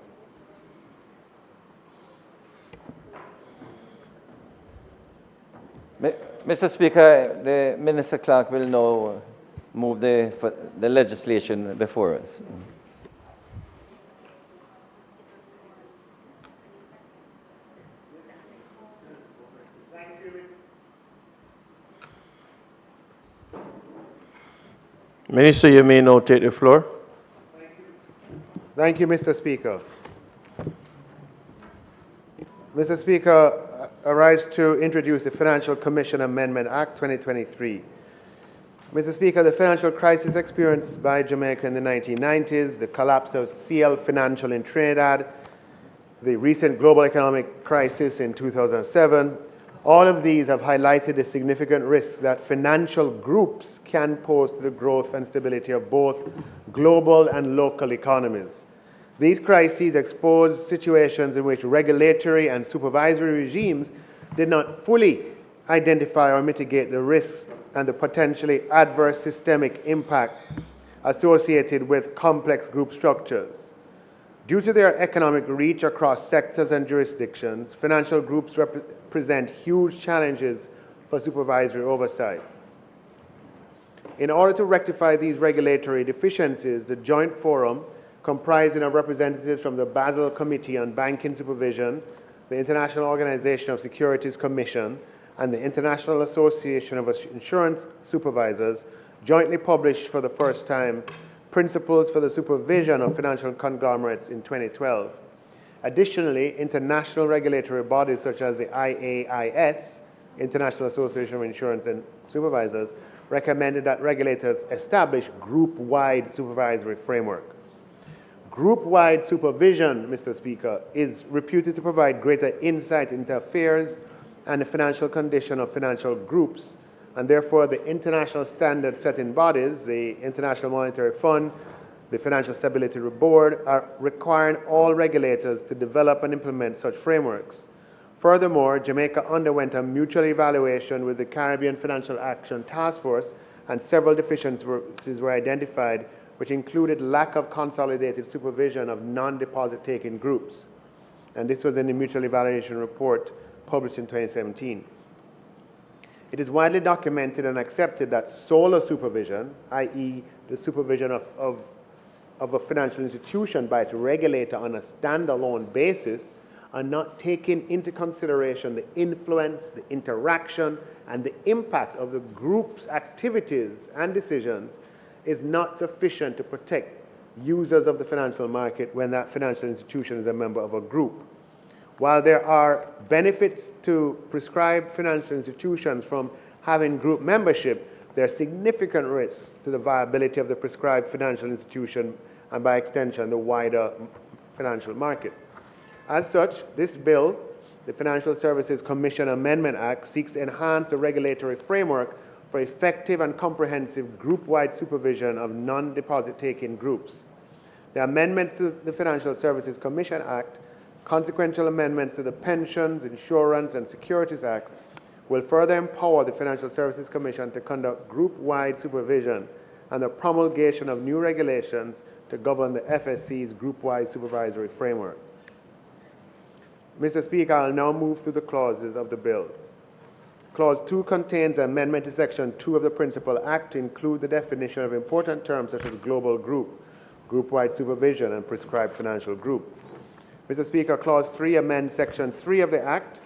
Mr. Speaker, the Minister Clerk will now move the legislation before us. Minister, you may now take the floor. Thank you, Mr. Speaker. Mr. Speaker, I rise to introduce the Financial Commission Amendment Act 2023. Mr. Speaker, the financial crisis experienced by Jamaica in the 1990s, the collapse of CL Financial in Trinidad, the recent global economic crisis in 2007, all of these have highlighted the significant risks that financial groups can pose to the growth and stability of both global and local economies. These crises expose situations in which regulatory and supervisory regimes did not fully identify or mitigate the risks and the potentially adverse systemic impact associated with complex group structures. Due to their economic reach across sectors and jurisdictions, financial groups present huge challenges for supervisory oversight. In order to rectify these regulatory deficiencies, the Joint Forum, comprising of representatives from the Basel Committee on Banking Supervision, the International Organization of Securities Commission, and the International Association of Insurance Supervisors, jointly published for the first time Principles for the Supervision of Financial Conglomerates in 2012. Additionally, international regulatory bodies such as the IAIS, International Association of Insurance and Supervisors, recommended that regulators establish group-wide supervisory framework. Group-wide supervision, Mr. Speaker, is reputed to provide greater insight into affairs and the financial condition of financial groups, and therefore the international standard-setting bodies, the International Monetary Fund, the Financial Stability Board, are requiring all regulators to develop and implement such frameworks. Furthermore, Jamaica underwent a mutual evaluation with the Caribbean Financial Action Task Force, and several deficiencies were identified, which included lack of consolidated supervision of non-deposit taking groups. And this was in the mutual evaluation report published in 2017. It is widely documented and accepted that solo supervision, i.e. the supervision of a financial institution by its regulator on a standalone basis, are not taking into consideration the influence, the interaction, and the impact of the group's activities and decisions, is not sufficient to protect users of the financial market when that financial institution is a member of a group. While there are benefits to prescribed financial institutions from having group membership, there are significant risks to the viability of the prescribed financial institution and, by extension, the wider financial market. As such, this bill, the Financial Services Commission Amendment Act, seeks to enhance the regulatory framework for effective and comprehensive group-wide supervision of non-deposit-taking groups. The amendments to the Financial Services Commission Act, consequential amendments to the Pensions, Insurance, and Securities Act will further empower the Financial Services Commission to conduct group-wide supervision and the promulgation of new regulations to govern the FSC's group-wide supervisory framework. Mr. Speaker, I will now move through the clauses of the bill. Clause 2 contains an amendment to Section 2 of the Principal Act to include the definition of important terms such as global group, group-wide supervision, and prescribed financial group. Mr. Speaker, Clause 3 amends Section 3 of the Act,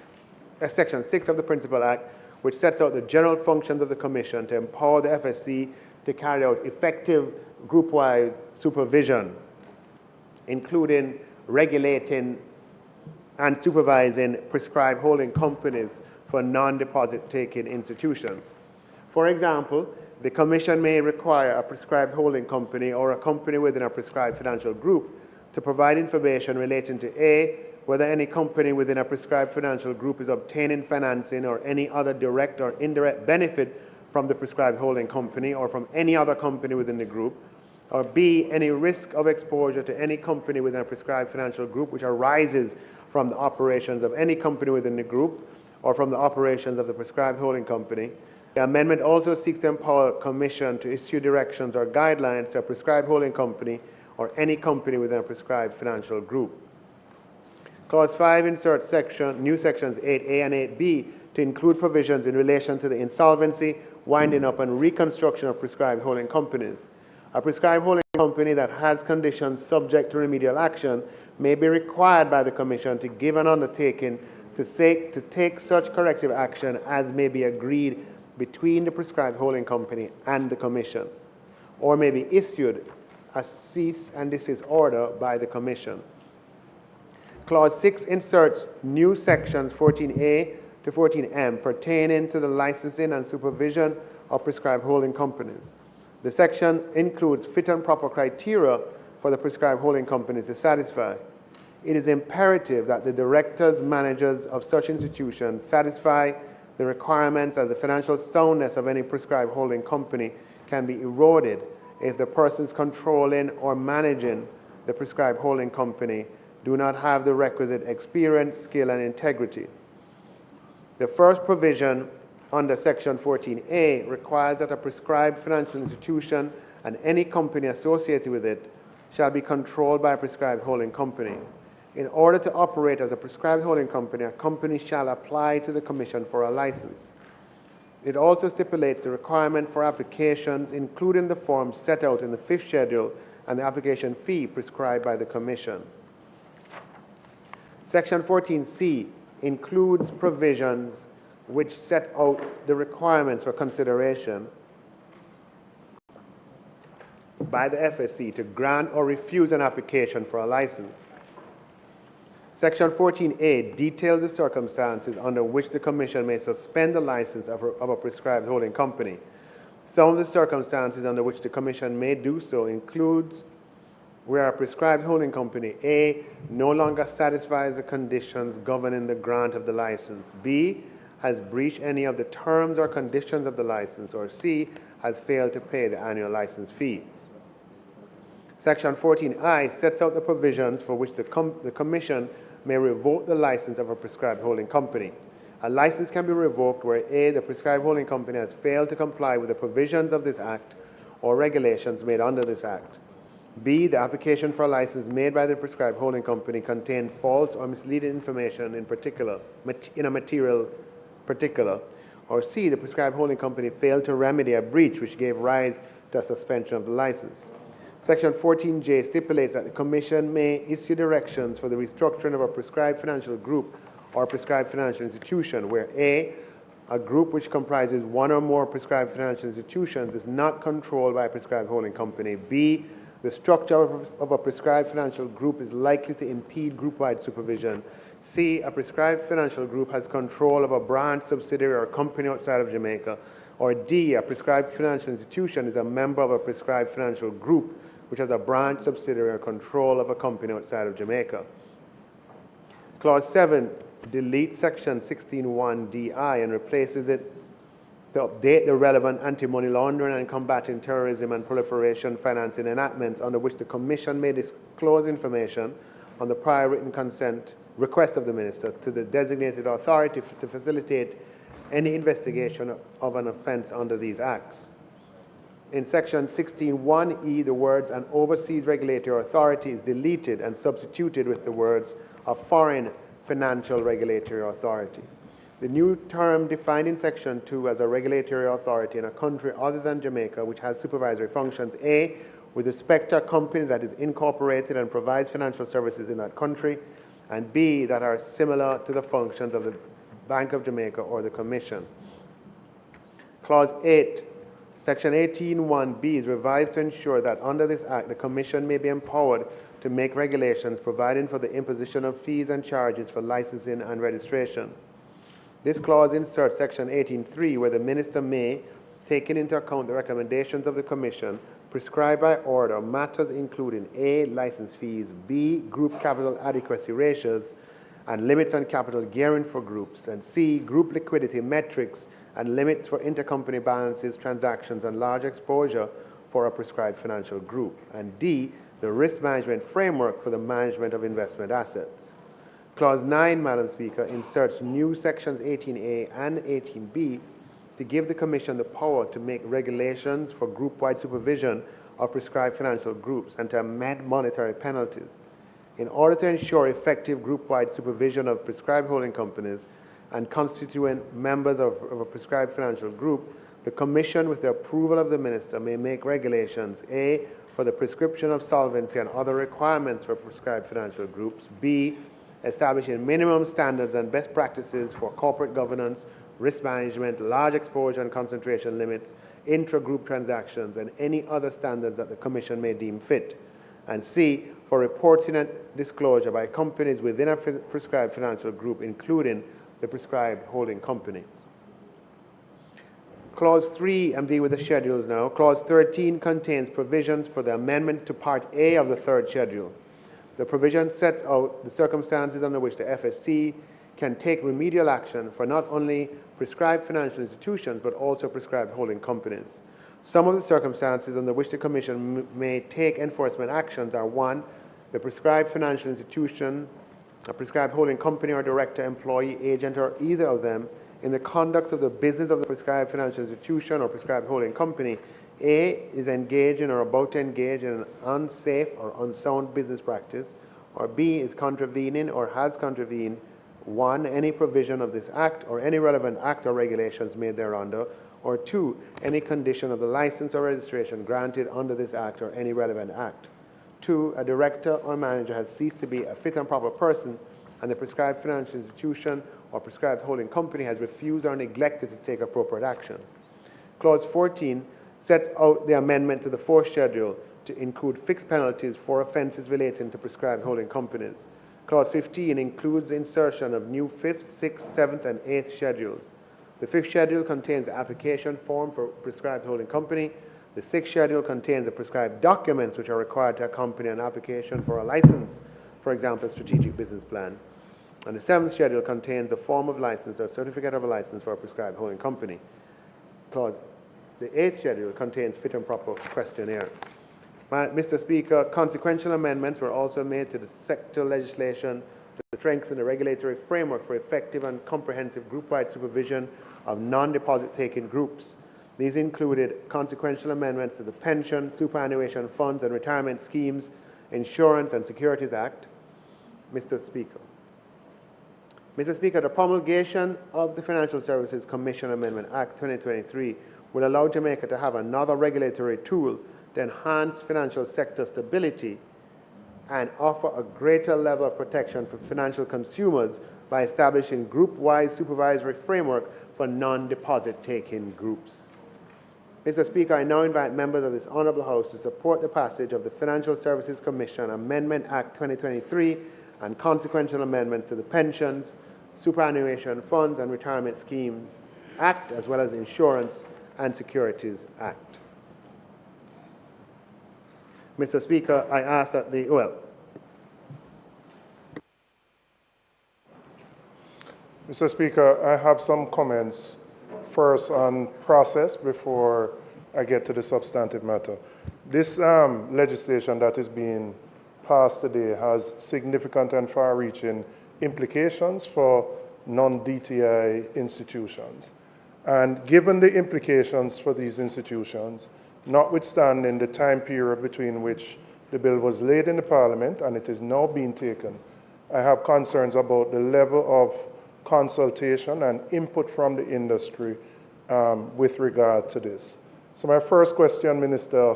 Section 6 of the Principal Act, which sets out the general functions of the Commission to empower the FSC to carry out effective group-wide supervision, including regulating and supervising prescribed holding companies for non-deposit taking institutions. For example, the Commission may require a prescribed holding company or a company within a prescribed financial group to provide information relating to A, whether any company within a prescribed financial group is obtaining financing or any other direct or indirect benefit from the prescribed holding company or from any other company within the group, or B, any risk of exposure to any company within a prescribed financial group which arises from the operations of any company within the group or from the operations of the prescribed holding company, The amendment also seeks to empower the Commission to issue directions or guidelines to a prescribed holding company or any company within a prescribed financial group. Clause 5 inserts new sections 8A and 8B to include provisions in relation to the insolvency, winding up, and reconstruction of prescribed holding companies. A prescribed holding company that has conditions subject to remedial action may be required by the Commission to give an undertaking to take such corrective action as may be agreed between the prescribed holding company and the Commission, or may be issued a cease and desist order by the Commission. Clause 6 inserts new sections 14A to 14M pertaining to the licensing and supervision of prescribed holding companies. The section includes fit and proper criteria for the prescribed holding companies to satisfy. It is imperative that the directors, managers of such institutions satisfy the requirements as the financial soundness of any prescribed holding company can be eroded if the persons controlling or managing the prescribed holding company do not have the requisite experience, skill, and integrity. The first provision under Section 14A requires that a prescribed financial institution and any company associated with it shall be controlled by a prescribed holding company. In order to operate as a prescribed holding company, a company shall apply to the Commission for a license. It also stipulates the requirement for applications, including the forms set out in the 5th schedule and the application fee prescribed by the Commission. Section 14C includes provisions which set out the requirements for consideration by the FSC to grant or refuse an application for a license. Section 14A details the circumstances under which the Commission may suspend the license of a prescribed holding company. Some of the circumstances under which the Commission may do so includes where a prescribed holding company A no longer satisfies the conditions governing the grant of the license, B has breached any of the terms or conditions of the license, or C has failed to pay the annual license fee. Section 14I sets out the provisions for which the Commission may revoke the license of a prescribed holding company. A license can be revoked where A, the prescribed holding company has failed to comply with the provisions of this Act or regulations made under this Act. B, the application for a license made by the prescribed holding company contained false or misleading information in a material particular. Or C, the prescribed holding company failed to remedy a breach which gave rise to a suspension of the license. Section 14J stipulates that the Commission may issue directions for the restructuring of a prescribed financial group or prescribed financial institution where A, a group which comprises one or more prescribed financial institutions is not controlled by a prescribed holding company. B, the structure of a prescribed financial group is likely to impede group-wide supervision. C, a prescribed financial group has control of a branch, subsidiary, or company outside of Jamaica. Or D, a prescribed financial institution is a member of a prescribed financial group which has a branch, subsidiary, or control of a company outside of Jamaica. Clause 7 deletes Section 16(1)(di) and replaces it to update the relevant anti-money laundering and combating terrorism and proliferation financing enactments under which the Commission may disclose information on the prior written consent request of the Minister to the designated authority to facilitate any investigation of an offence under these acts. In Section 16(1)(e), the words "an overseas regulatory authority" is deleted and substituted with the words "a foreign financial regulatory authority." The new term defined in Section 2 as a regulatory authority in a country other than Jamaica which has supervisory functions: A, with respect to a company that is incorporated and provides financial services in that country, and B, that are similar to the functions of the Bank of Jamaica or the Commission. Clause 8, Section 18(1)(b) is revised to ensure that under this Act, the Commission may be empowered to make regulations providing for the imposition of fees and charges for licensing and registration. This clause inserts Section 18(3), where the Minister may, taking into account the recommendations of the Commission, prescribe by order matters including A, license fees, B, group capital adequacy ratios and limits on capital gearing for groups, and C, group liquidity metrics and limits for intercompany balances, transactions, and large exposure for a prescribed financial group, and D, the risk management framework for the management of investment assets. Clause 9, Madam Speaker, inserts new Sections 18A and 18B to give the Commission the power to make regulations for group-wide supervision of prescribed financial groups and to amend monetary penalties. In order to ensure effective group-wide supervision of prescribed holding companies and constituent members of a prescribed financial group, the Commission, with the approval of the Minister, may make regulations, A, for the prescription of solvency and other requirements for prescribed financial groups, B, establishing minimum standards and best practices for corporate governance, risk management, large exposure and concentration limits, intra-group transactions, and any other standards that the Commission may deem fit, and C, for reporting and disclosure by companies within a prescribed financial group, including the prescribed holding company. Clause 3, I'm dealing with the schedules now. Clause 13 contains provisions for the amendment to Part A of the third schedule. The provision sets out the circumstances under which the FSC can take remedial action for not only prescribed financial institutions but also prescribed holding companies. Some of the circumstances under which the Commission may take enforcement actions are: 1, the prescribed financial institution, a prescribed holding company or director, employee, agent, or either of them, in the conduct of the business of the prescribed financial institution or prescribed holding company, A, is engaging or about to engage in an unsafe or unsound business practice, or B, is contravening or has contravened 1, any provision of this Act or any relevant act or regulations made thereunder, or 2, any condition of the license or registration granted under this Act or any relevant Act. 2, a director or manager has ceased to be a fit and proper person, and the prescribed financial institution or prescribed holding company has refused or neglected to take appropriate action. Clause 14 sets out the amendment to the fourth schedule to include fixed penalties for offenses relating to prescribed holding companies. Clause 15 includes the insertion of new 5th, 6th, 7th, and 8th schedules. The 5th schedule contains the application form for prescribed holding company. The 6th schedule contains the prescribed documents which are required to accompany an application for a license, for example, a strategic business plan. And the 7th schedule contains the form of license or certificate of a license for a prescribed holding company. The 8th schedule contains fit and proper questionnaire. Mr. Speaker, consequential amendments were also made to the sector legislation to strengthen the regulatory framework for effective and comprehensive group-wide supervision of non-deposit taking groups. These included consequential amendments to the Pension, Superannuation Funds and Retirement Schemes, Insurance and Securities Act. Mr. Speaker, the promulgation of the Financial Services Commission Amendment Act 2023 will allow Jamaica to have another regulatory tool to enhance financial sector stability and offer a greater level of protection for financial consumers by establishing group-wide supervisory framework for non-deposit taking groups. Mr. Speaker, I now invite members of this Honourable House to support the passage of the Financial Services Commission Amendment Act 2023 and consequential amendments to the Pensions, Superannuation Funds and Retirement Schemes Act, as well as Insurance and Securities Act. Mr. Speaker, I ask that Mr. Speaker, I have some comments first on process before I get to the substantive matter. This legislation that is being passed today has significant and far-reaching implications for non-DTI institutions. And given the implications for these institutions, notwithstanding the time period between which the bill was laid in the Parliament and it is now being taken, I have concerns about the level of consultation and input from the industry with regard to this. So my first question, Minister,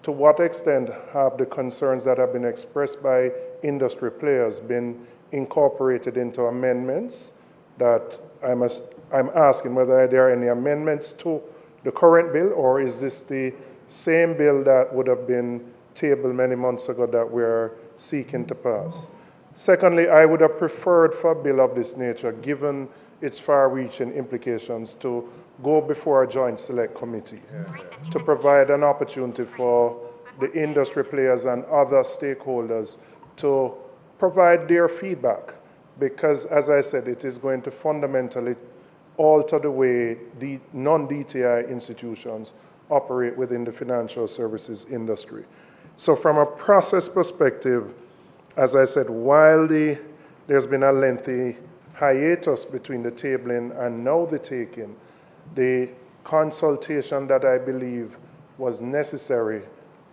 to what extent have the concerns that have been expressed by industry players been incorporated into amendments that I'm asking whether there are any amendments to the current bill, or is this the same bill that would have been tabled many months ago that we're seeking to pass? Secondly, I would have preferred for a bill of this nature, given its far-reaching implications, to go before a joint select committee to provide an opportunity for the industry players and other stakeholders to provide their feedback, because, as I said, it is going to fundamentally alter the way the non-DTI institutions operate within the financial services industry. So from a process perspective, as I said, while there's been a lengthy hiatus between the tabling and now the taking, the consultation that I believe was necessary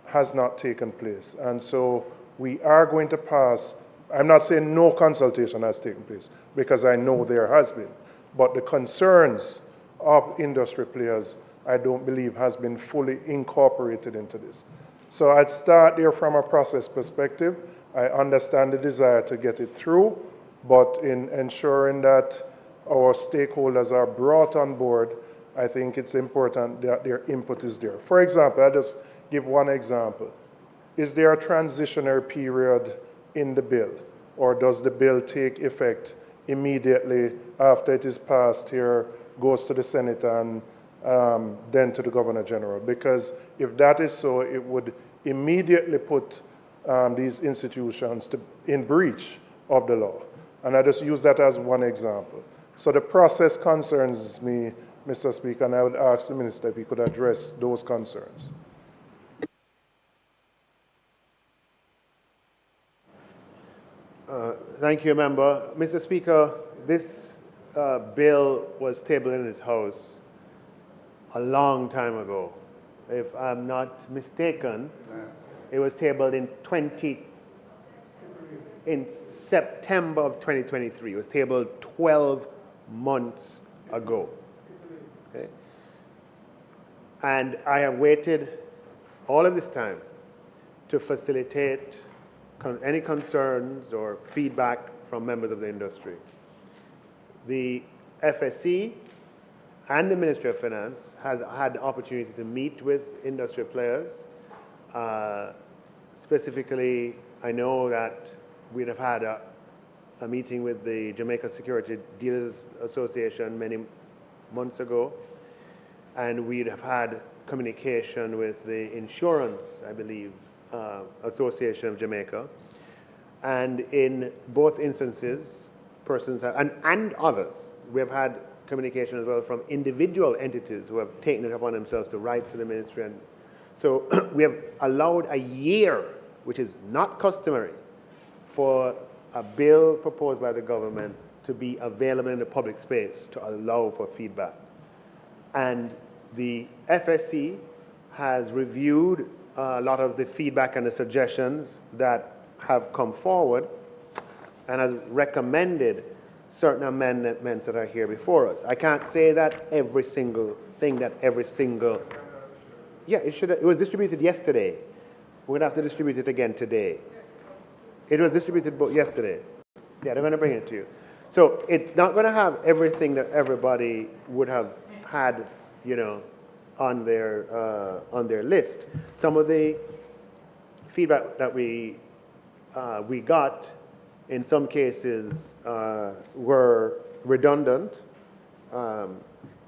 has not taken place. And so we are going to pass, I'm not saying no consultation has taken place, because I know there has been, but the concerns of industry players, I don't believe has been fully incorporated into this. So I'd start there from a process perspective. I understand the desire to get it through, but in ensuring that our stakeholders are brought on board, I think it's important that their input is there. For example, I'll just give one example. Is there a transitionary period in the bill, or does the bill take effect immediately after it is passed here, goes to the Senate, and then to the Governor General? Because if that is so, it would immediately put these institutions in breach of the law. And I just use that as one example. So the process concerns me, Mr. Speaker, and I would ask the Minister if he could address those concerns. Thank you, Member. Mr. Speaker, this bill was tabled in this House a long time ago. If I'm not mistaken, it was tabled in September of 2023. It was tabled 12 months ago. Okay? And I have waited all of this time to facilitate any concerns or feedback from members of the industry. The FSC and the Ministry of Finance has had the opportunity to meet with industry players. Specifically, I know that we'd have had a meeting with the Jamaica Security Dealers Association many months ago, and we'd have had communication with the Insurance, I believe, Association of Jamaica. And in both instances, persons have, and others, we have had communication as well from individual entities who have taken it upon themselves to write to the ministry. And so we have allowed a year, which is not customary, for a bill proposed by the government to be available in the public space to allow for feedback. And the FSC has reviewed a lot of the feedback and the suggestions that have come forward and has recommended certain amendments that are here before us. I can't say that every single thing that every single... Yeah, it was distributed yesterday. We're going to have to distribute it again today. It was distributed yesterday. Yeah, they're going to bring it to you. So it's not going to have everything that everybody would have had, you know, on their list. Some of the feedback that we got, in some cases, were redundant, and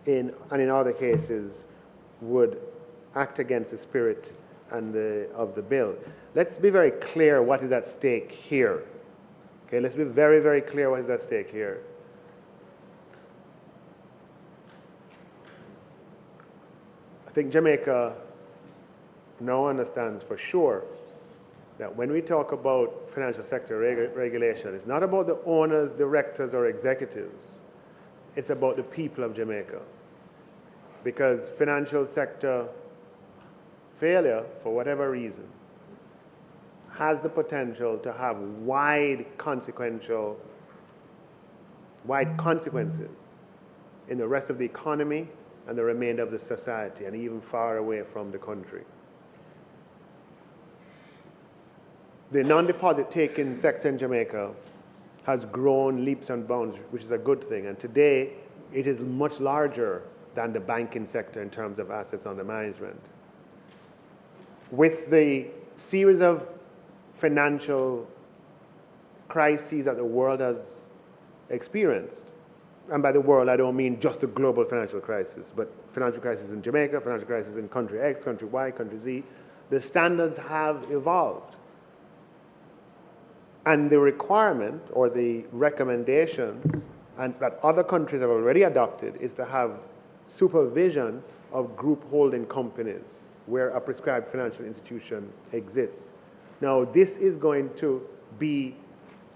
in other cases would act against the spirit and of the bill. Let's be very clear what is at stake here. Okay, let's be very, very clear what is at stake here. I think Jamaica now understands for sure that when we talk about financial sector regulation, it's not about the owners, directors, or executives. It's about the people of Jamaica. Because financial sector failure, for whatever reason, has the potential to have wide consequences in the rest of the economy and the remainder of the society, and even far away from the country. The non-deposit taking sector in Jamaica has grown leaps and bounds, which is a good thing. And today, it is much larger than the banking sector in terms of assets under management. With the series of financial crises that the world has experienced, and by the world, I don't mean just the global financial crisis, but financial crisis in Jamaica, financial crisis in country X, country Y, country Z, the standards have evolved. And the requirement or the recommendations and that other countries have already adopted is to have supervision of group holding companies where a prescribed financial institution exists. Now, this is going to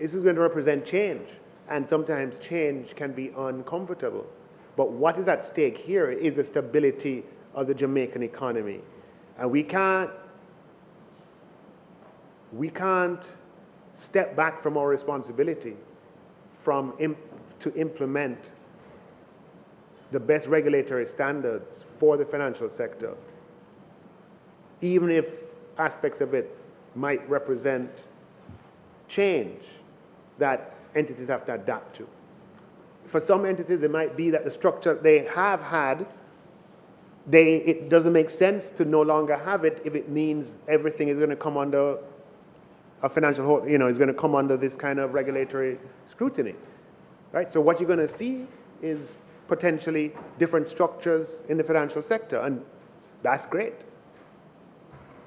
represent change, and sometimes change can be uncomfortable. But what is at stake here is the stability of the Jamaican economy. And we can't step back from our responsibility to implement the best regulatory standards for the financial sector, even if aspects of it might represent change that entities have to adapt to. For some entities, it might be that the structure they have had, it doesn't make sense to no longer have it if it means everything is going to come under a financial hold, is going to come under this kind of regulatory scrutiny, right? So what you're going to see is potentially different structures in the financial sector, and that's great.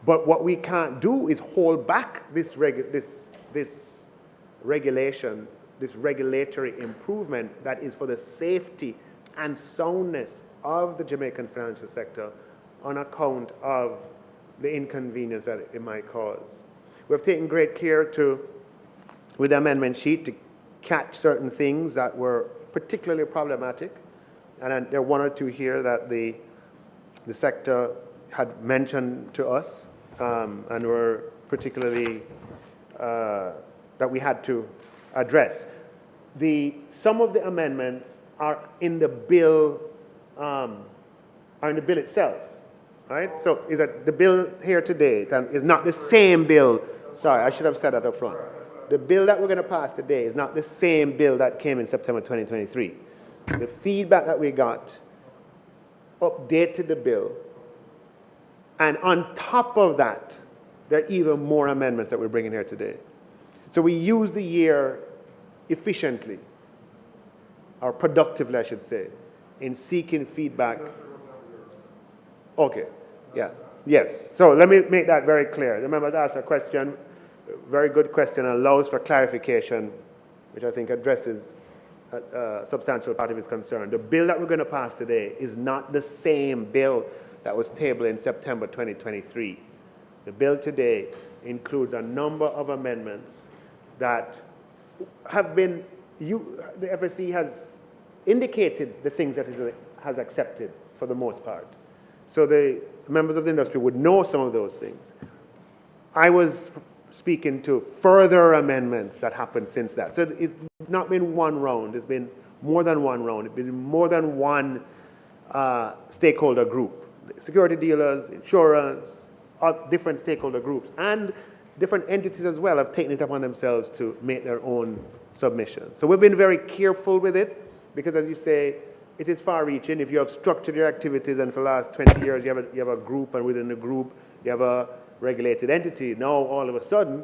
But what we can't do is hold back this regulation, this regulatory improvement that is for the safety and soundness of the Jamaican financial sector on account of the inconvenience that it might cause. We've taken great care with the amendment sheet, to catch certain things that were particularly problematic. And there are one or two here that the sector had mentioned to us and were particularly that we had to address. Some of the amendments are in the bill, itself, right? So is that the bill here today is not the same bill. Sorry, I should have said that up front. The bill that we're going to pass today is not the same bill that came in September 2023. The feedback that we got updated the bill, and on top of that, there are even more amendments that we're bringing here today. So we use the year efficiently, or productively, I should say, in seeking feedback. Okay, yeah, yes. So let me make that very clear. The members asked a question, very good question, allows for clarification, which I think addresses a substantial part of his concern. The bill that we're going to pass today is not the same bill that was tabled in September 2023. The bill today includes a number of amendments that have been, the FSC has indicated the things that it has accepted for the most part. So the members of the industry would know some of those things. I was speaking to further amendments that happened since that. So it's not been one round, it's been more than one round, it's been more than one stakeholder group. Security dealers, insurance, different stakeholder groups, and different entities as well have taken it upon themselves to make their own submissions. So we've been very careful with it, because as you say, it is far-reaching. If you have structured your activities and for the last 20 years you have a group, and within the group you have a regulated entity, now all of a sudden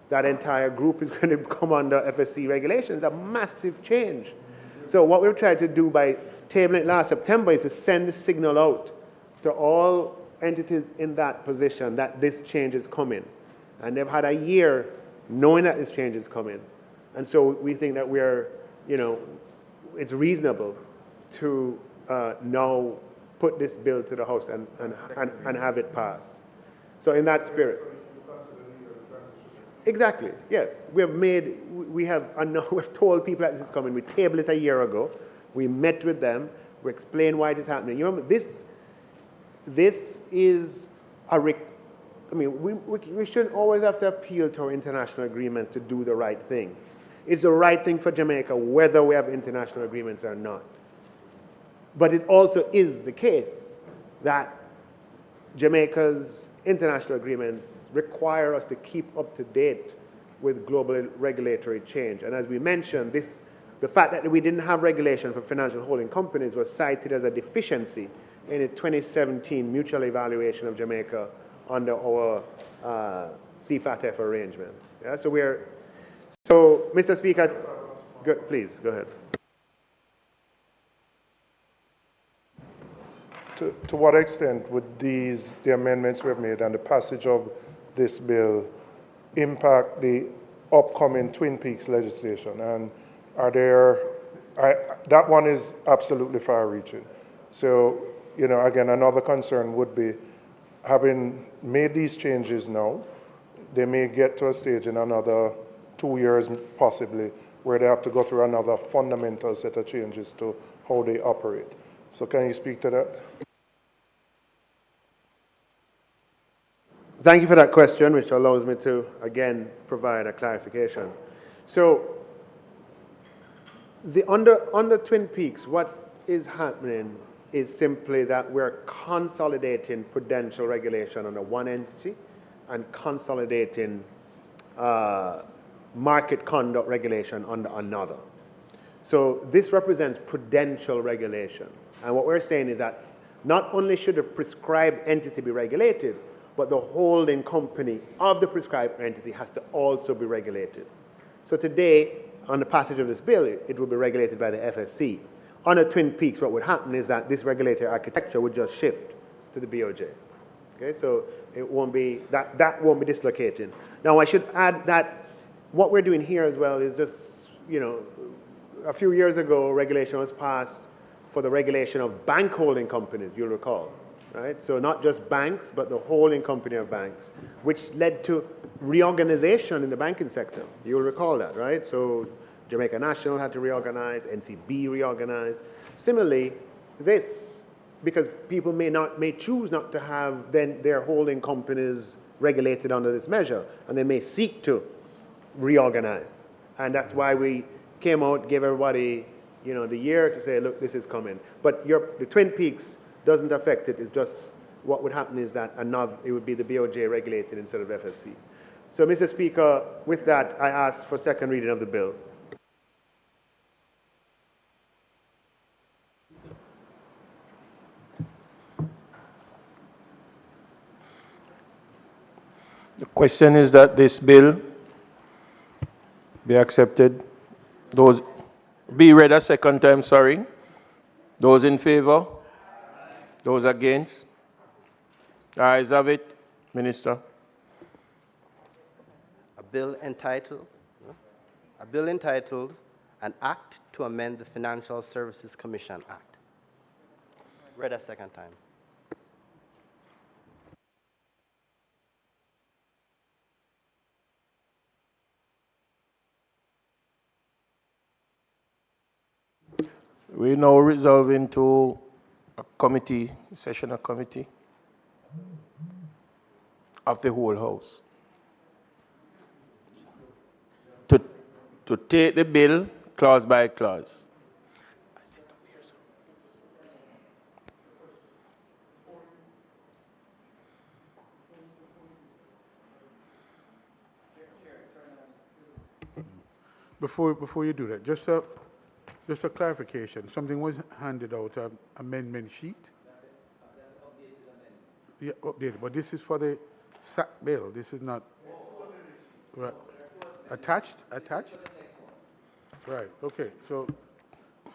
that entire group is going to come under FSC regulations, a massive change. So what we've tried to do by tabling it last September is to send the signal out to all entities in that position that this change is coming. And they've had a year knowing that this change is coming. And so we think that it's reasonable to now put this bill to the House and have it passed. So in that spirit. Exactly, yes. We've told people that this is coming. We tabled it a year ago. We met with them. We explained why it is happening. You remember, this is we shouldn't always have to appeal to our international agreements to do the right thing. It's the right thing for Jamaica whether we have international agreements or not. But it also is the case that Jamaica's international agreements require us to keep up to date with global regulatory change. And as we mentioned, the fact that we didn't have regulation for financial holding companies was cited as a deficiency in a 2017 mutual evaluation of Jamaica under our CFATF arrangements. Yeah? So Mr. Speaker, please, go ahead. To what extent would the amendments we've made and the passage of this bill impact the upcoming Twin Peaks legislation? And that one is absolutely far-reaching. So, again, another concern would be, having made these changes now, they may get to a stage in another 2 years possibly where they have to go through another fundamental set of changes to how they operate. So can you speak to that? Thank you for that question, which allows me to, again, provide a clarification. So, under Twin Peaks, what is happening is simply that we're consolidating prudential regulation under one entity and consolidating market conduct regulation under another. So this represents prudential regulation. And what we're saying is that not only should a prescribed entity be regulated, but the holding company of the prescribed entity has to also be regulated. So today, on the passage of this bill, it will be regulated by the FSC. Under Twin Peaks, what would happen is that this regulatory architecture would just shift to the BOJ. Okay, so it won't be, that won't be dislocating. Now, I should add that what we're doing here as well is just, you know, a few years ago, regulation was passed for the regulation of bank holding companies, you'll recall, right? So not just banks, but the holding company of banks, which led to reorganization in the banking sector. You'll recall that, right? So Jamaica National had to reorganize, NCB reorganized. Similarly, this, because people may choose not to have then their holding companies regulated under this measure, and they may seek to reorganize. And that's why we came out, gave everybody, you know, the year to say, look, this is coming. But the Twin Peaks doesn't affect it. It's just what would happen is that it would be the BOJ regulated instead of FSC. So, Mr. Speaker, with that, I ask for second reading of the bill. The question is that this bill be accepted. Those be read a second time, sorry. Those in favor? Those against? Ayes have it. Minister. A bill entitled An Act to Amend the Financial Services Commission Act. Read a second time. We now resolve into a committee, sessional committee of the whole House to take the bill clause by clause. Before you do that, just a clarification. Something was handed out, an amendment sheet. Yeah, updated, but this is for the SAC bill. This is not right. Attached. Right. Okay. So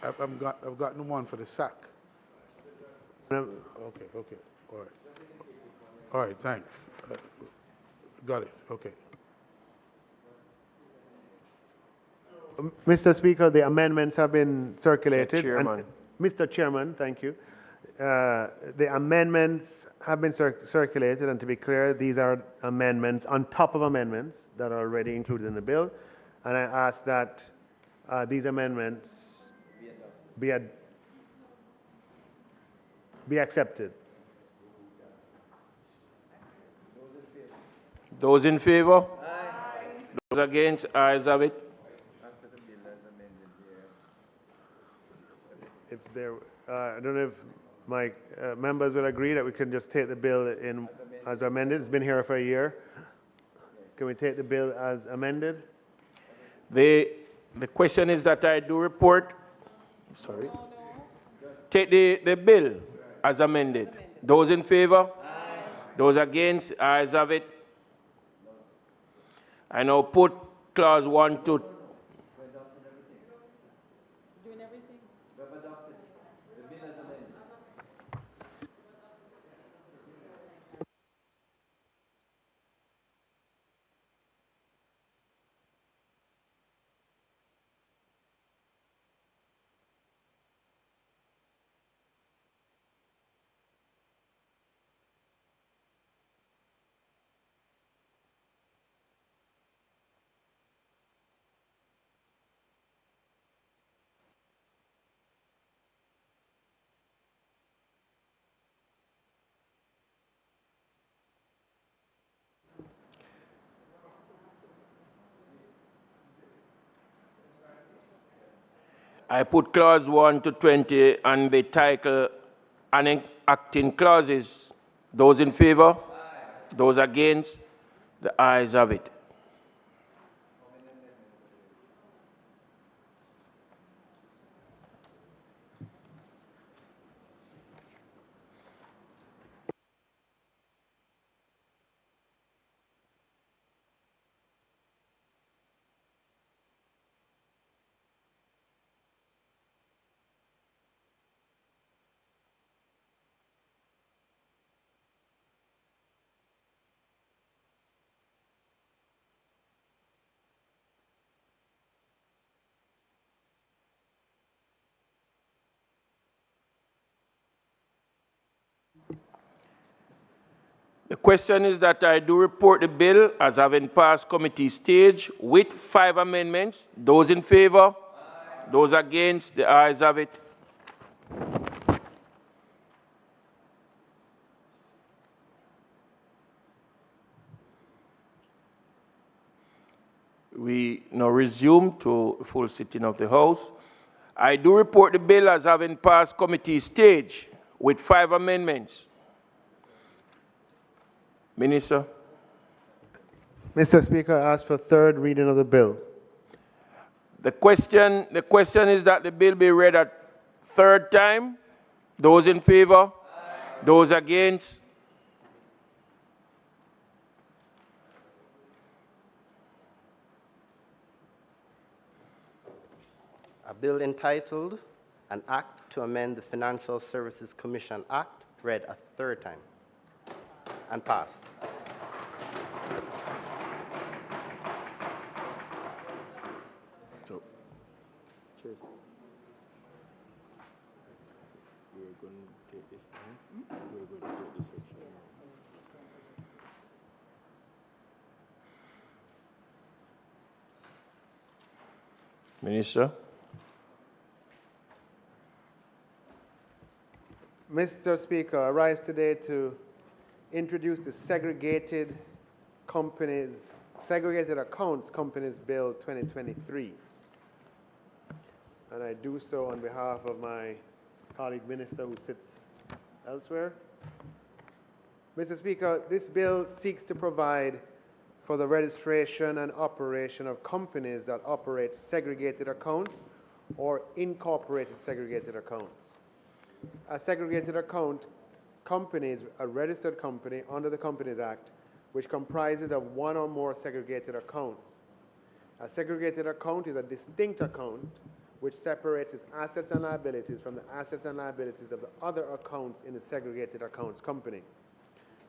I've gotten one for the SAC. Okay. All right. Thanks. Got it. Okay. Mr. Speaker, the amendments have been circulated. Chairman. Mr. Chairman, thank you. The amendments have been circulated, and to be clear, these are amendments on top of amendments that are already included in the bill. And I ask that these amendments be accepted. Those in favor? Aye. Those against? Ayes have it. If there, I don't know if my members will agree that we can just take the bill in as amended. It's been here for a year. Can we take the bill as amended? The question is that I do report. Sorry. Take the bill as amended. Those in favor? Aye. Those against? Ayes have it. I now put clause 1 to I put clause 1 to 20 and the title and acting clauses. Those in favor? Aye. Those against? The ayes have it. The question is that I do report the bill as having passed committee stage with 5 amendments. Those in favor? Aye. Those against? The ayes have it. We now resume to full sitting of the House. I do report the bill as having passed committee stage with 5 amendments. Minister. Mr. Speaker, I ask for third reading of the bill. The question is that the bill be read a third time. Those in favor? Aye. Those against? A bill entitled An Act to Amend the Financial Services Commission Act read a third time and passed. So, cheers. We're going to take this time. We're going to take this section. Minister. Mr. Speaker, I rise today to introduce the Segregated Accounts Companies Bill 2023. And I do so on behalf of my colleague minister who sits elsewhere. Mr. Speaker, this bill seeks to provide for the registration and operation of companies that operate segregated accounts or incorporated segregated accounts. A segregated account company is a registered company under the Companies Act which comprises of one or more segregated accounts. A segregated account is a distinct account which separates its assets and liabilities from the assets and liabilities of the other accounts in the segregated accounts company.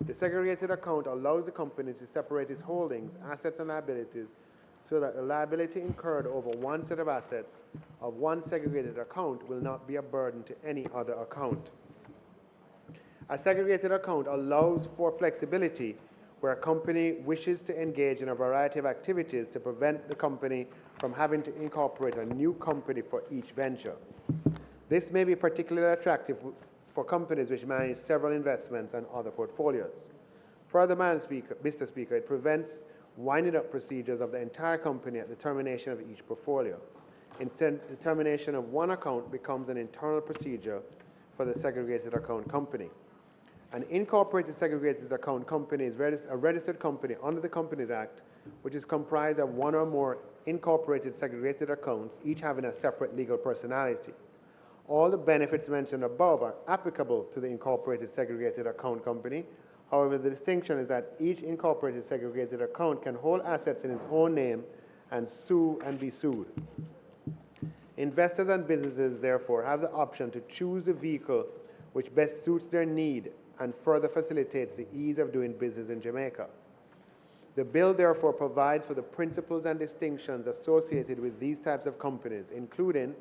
The segregated account allows the company to separate its holdings, assets, and liabilities so that the liability incurred over one set of assets of one segregated account will not be a burden to any other account. A segregated account allows for flexibility where a company wishes to engage in a variety of activities to prevent the company from having to incorporate a new company for each venture. This may be particularly attractive for companies which manage several investments and other portfolios. Further, Mr. Speaker, it prevents winding up procedures of the entire company at the termination of each portfolio. Instead, the termination of one account becomes an internal procedure for the segregated account company. An incorporated segregated account company is a registered company under the Companies Act, which is comprised of one or more incorporated segregated accounts, each having a separate legal personality. All the benefits mentioned above are applicable to the incorporated segregated account company. However, the distinction is that each incorporated segregated account can hold assets in its own name and sue and be sued. Investors and businesses, therefore, have the option to choose the vehicle which best suits their need and further facilitates the ease of doing business in Jamaica. The bill, therefore, provides for the principles and distinctions associated with these types of companies, including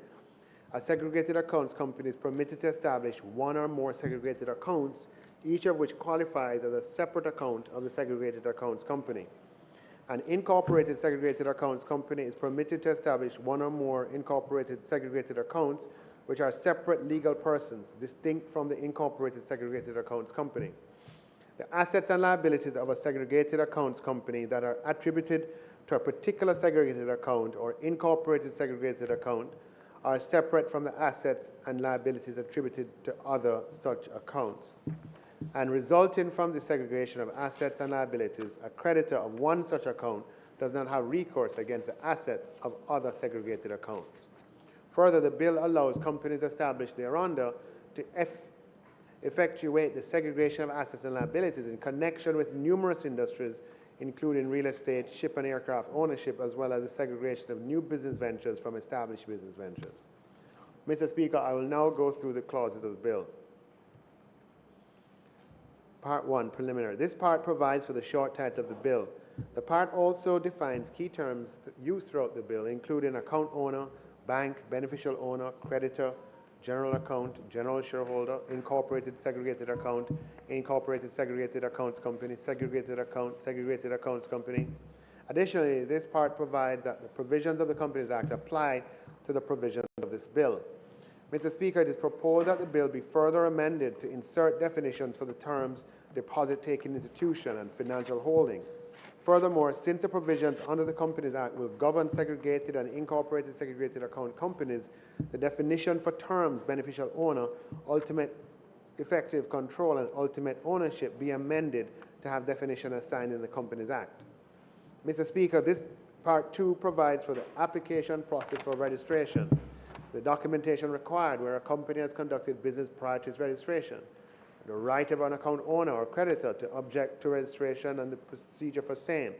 a segregated accounts company is permitted to establish one or more segregated accounts, each of which qualifies as a separate account of the segregated accounts company. An incorporated segregated accounts company is permitted to establish one or more incorporated segregated accounts which are separate legal persons, distinct from the incorporated segregated accounts company. The assets and liabilities of a segregated accounts company that are attributed to a particular segregated account or incorporated segregated account are separate from the assets and liabilities attributed to other such accounts. And resulting from the segregation of assets and liabilities, a creditor of one such account does not have recourse against the assets of other segregated accounts. Further, the bill allows companies established thereunder to effectuate the segregation of assets and liabilities in connection with numerous industries, including real estate, ship and aircraft ownership, as well as the segregation of new business ventures from established business ventures. Mr. Speaker, I will now go through the clauses of the bill. Part 1, preliminary. This part provides for the short title of the bill. The part also defines key terms used throughout the bill, including account owner, bank, beneficial owner, creditor, general account, general shareholder, incorporated segregated account, incorporated segregated accounts company, segregated accounts company. Additionally, this part provides that the provisions of the Companies Act apply to the provisions of this bill. Mr. Speaker, it is proposed that the bill be further amended to insert definitions for the terms deposit-taking institution and financial holding. Furthermore, since the provisions under the Companies Act will govern segregated and incorporated segregated account companies, the definition for terms beneficial owner, ultimate effective control, and ultimate ownership be amended to have definition assigned in the Companies Act. Mr. Speaker, this Part 2 provides for the application process for registration, the documentation required where a company has conducted business prior to its registration, the right of an account owner or creditor to object to registration and the procedure for same,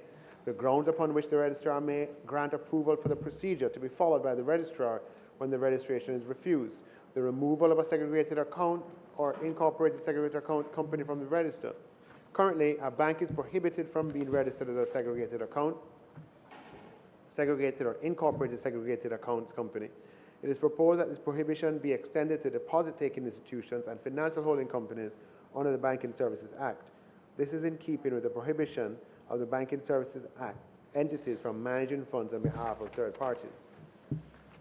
the grounds upon which the registrar may grant approval for the procedure to be followed by the registrar when the registration is refused, the removal of a segregated account or incorporated segregated account company from the register. Currently, a bank is prohibited from being registered as a segregated account, segregated or incorporated segregated accounts company. It is proposed that this prohibition be extended to deposit-taking institutions and financial holding companies under the Banking Services Act. This is in keeping with the prohibition of the Banking Services Act entities from managing funds on behalf of third parties.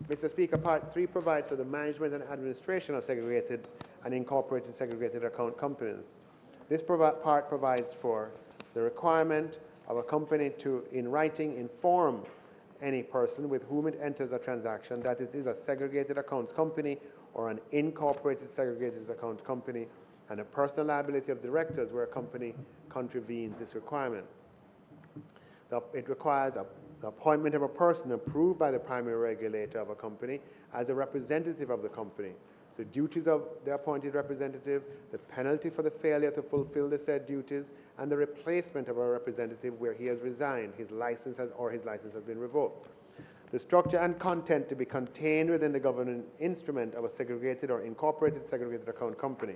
Mr. Speaker, Part 3 provides for the management and administration of segregated and incorporated segregated account companies. This part provides for the requirement of a company to, in writing, inform any person with whom it enters a transaction that it is a segregated accounts company or an incorporated segregated accounts company, and a personal liability of directors where a company contravenes this requirement. It requires the appointment of a person approved by the primary regulator of a company as a representative of the company, the duties of the appointed representative, the penalty for the failure to fulfill the said duties, and the replacement of a representative where he has resigned, his license has been revoked. The structure and content to be contained within the governing instrument of a segregated or incorporated segregated account company.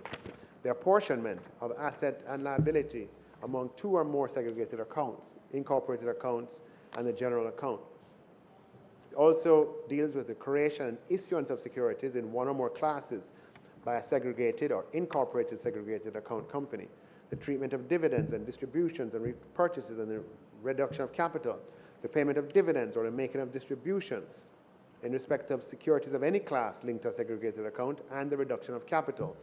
The apportionment of asset and liability among two or more segregated accounts, incorporated accounts, and the general account. It also deals with the creation and issuance of securities in one or more classes by a segregated or incorporated segregated account company, the treatment of dividends and distributions and repurchases and the reduction of capital, the payment of dividends or the making of distributions in respect of securities of any class linked to a segregated account, and the reduction of capital,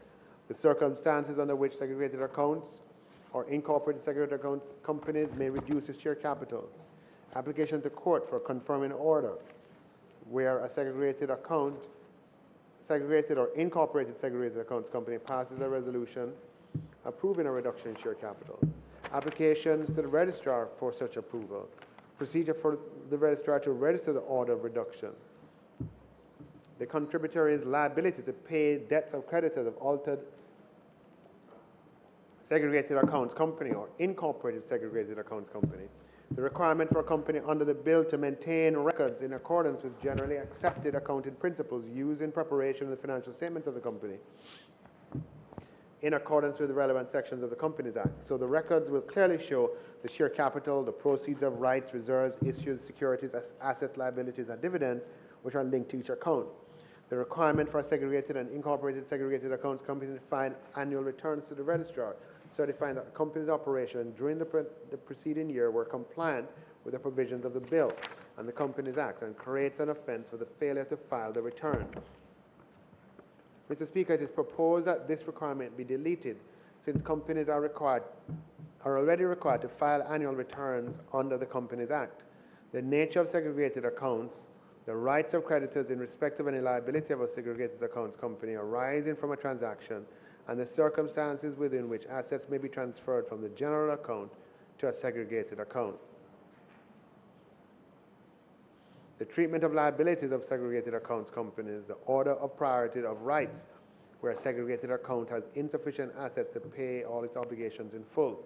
the circumstances under which segregated accounts or incorporated segregated accounts companies may reduce its share capital, application to court for confirming order where a segregated or incorporated segregated accounts company passes a resolution approving a reduction in share capital, applications to the registrar for such approval, procedure for the registrar to register the order of reduction, the contributory's liability to pay debts of creditors of altered segregated accounts company or incorporated segregated accounts company, the requirement for a company under the bill to maintain records in accordance with generally accepted accounting principles used in preparation of the financial statements of the company in accordance with the relevant sections of the Companies Act. So the records will clearly show the share capital, the proceeds of rights, reserves, issues, securities, assets, liabilities, and dividends which are linked to each account. The requirement for a segregated and incorporated segregated accounts company to file annual returns to the registrar, certifying that the company's operation during the preceding year were compliant with the provisions of the bill and the Companies Act, and creates an offense for the failure to file the return. Mr. Speaker, it is proposed that this requirement be deleted, since companies are already required to file annual returns under the Companies Act. The nature of segregated accounts, the rights of creditors in respect of any liability of a segregated accounts company arising from a transaction, and the circumstances within which assets may be transferred from the general account to a segregated account. The treatment of liabilities of segregated accounts companies, the order of priority of rights where a segregated account has insufficient assets to pay all its obligations in full,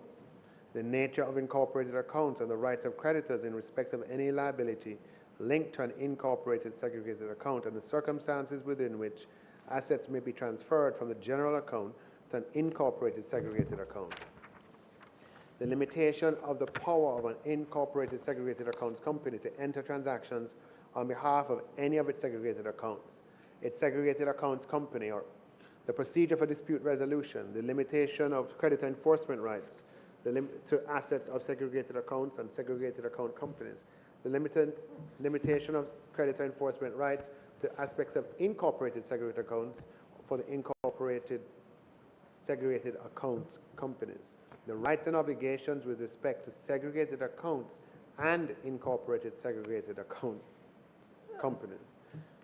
the nature of incorporated accounts and the rights of creditors in respect of any liability linked to an incorporated segregated account, and the circumstances within which assets may be transferred from the general account to an incorporated segregated account. The limitation of the power of an incorporated segregated accounts company to enter transactions on behalf of any of its segregated accounts, its segregated accounts company, or the procedure for dispute resolution, the limitation of creditor enforcement rights to assets of segregated accounts and segregated account companies, the limitation of creditor enforcement rights to aspects of incorporated segregated accounts for the incorporated segregated accounts companies, the rights and obligations with respect to segregated accounts and incorporated segregated account companies,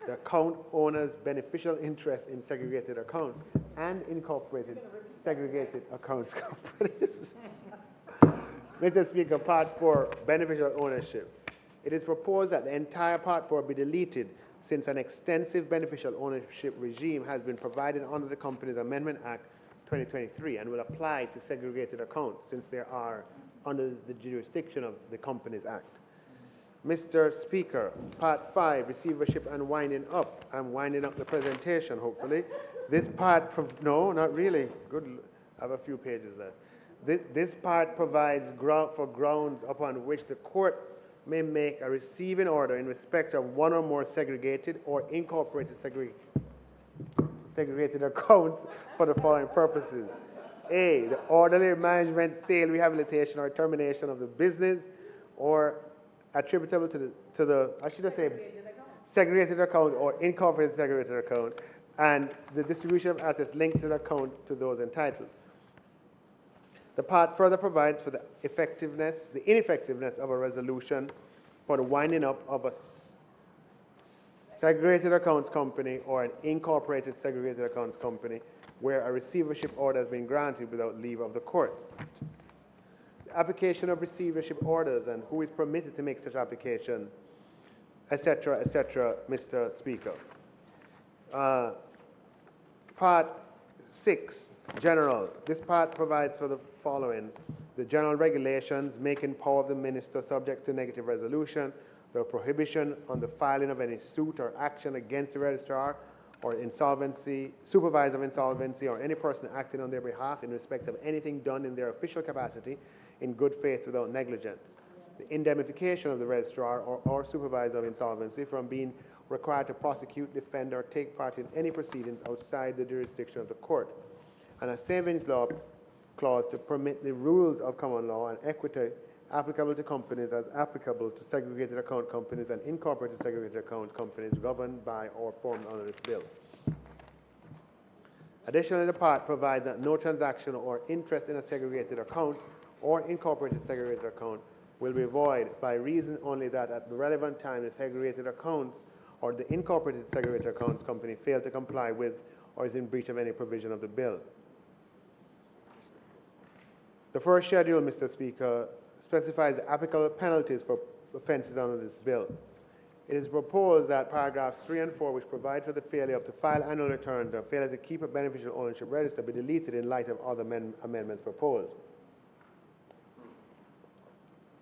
the account owner's beneficial interest in segregated accounts and incorporated segregated accounts companies. Mr. Speaker, Part 4, beneficial ownership. It is proposed that the entire Part 4 be deleted since an extensive beneficial ownership regime has been provided under the Companies Amendment Act 2023 and will apply to segregated accounts since they are under the jurisdiction of the Companies Act. Mr. Speaker, Part 5, receivership and winding up. I'm winding up the presentation, hopefully. This part, no, not really. Good, I have a few pages left. This part provides for grounds upon which the court may make a receiving order in respect of one or more segregated or incorporated segregated accounts for the following purposes. A, the orderly management, sale, rehabilitation, or termination of the business or attributable to the I should say segregated account or incorporated segregated account, and the distribution of assets linked to the account to those entitled. The part further provides for the ineffectiveness of a resolution for the winding up of a segregated accounts company or an incorporated segregated accounts company where a receivership order has been granted without leave of the courts. The application of receivership orders and who is permitted to make such application, etc., Mr. Speaker. Part 6, general. This part provides for the following: the general regulations making power of the minister subject to negative resolution, the prohibition on the filing of any suit or action against the registrar or insolvency, supervisor of insolvency, or any person acting on their behalf in respect of anything done in their official capacity in good faith without negligence, the indemnification of the registrar or supervisor of insolvency from being required to prosecute, defend, or take part in any proceedings outside the jurisdiction of the court, and a savings law clause to permit the rules of common law and equity applicable to companies as applicable to segregated account companies and incorporated segregated account companies governed by or formed under this bill. Additionally, the part provides that no transaction or interest in a segregated account or incorporated segregated account will be void by reason only that at the relevant time the segregated accounts or the incorporated segregated accounts company failed to comply with or is in breach of any provision of the bill. The first schedule, Mr. Speaker, specifies applicable penalties for offences under this bill. It is proposed that paragraphs 3 and 4, which provide for the failure to file annual returns or failure to keep a beneficial ownership register, be deleted in light of other amendments proposed.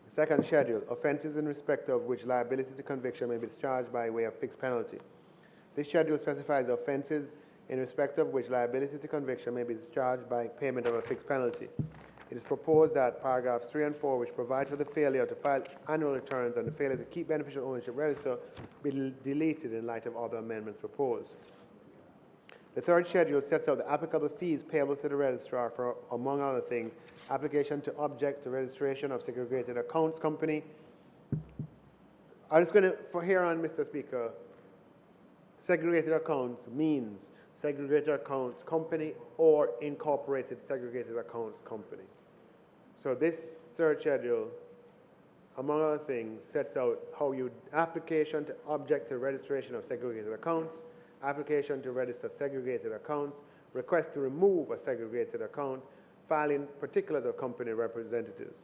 Second schedule, offences in respect of which liability to conviction may be discharged by way of fixed penalty. This schedule specifies the offences in respect of which liability to conviction may be discharged by payment of a fixed penalty. It is proposed that paragraphs 3 and 4, which provide for the failure to file annual returns and the failure to keep beneficial ownership register, be deleted in light of other amendments proposed. The third schedule sets out the applicable fees payable to the registrar for, among other things, application to object to registration of segregated accounts company. I'm just going to, for here on, Mr. Speaker, segregated accounts means segregated accounts company or incorporated segregated accounts company. So this third schedule among other things, sets out how you application to object to registration of segregated accounts, application to register segregated accounts, request to remove a segregated account, filing particulars of company representatives.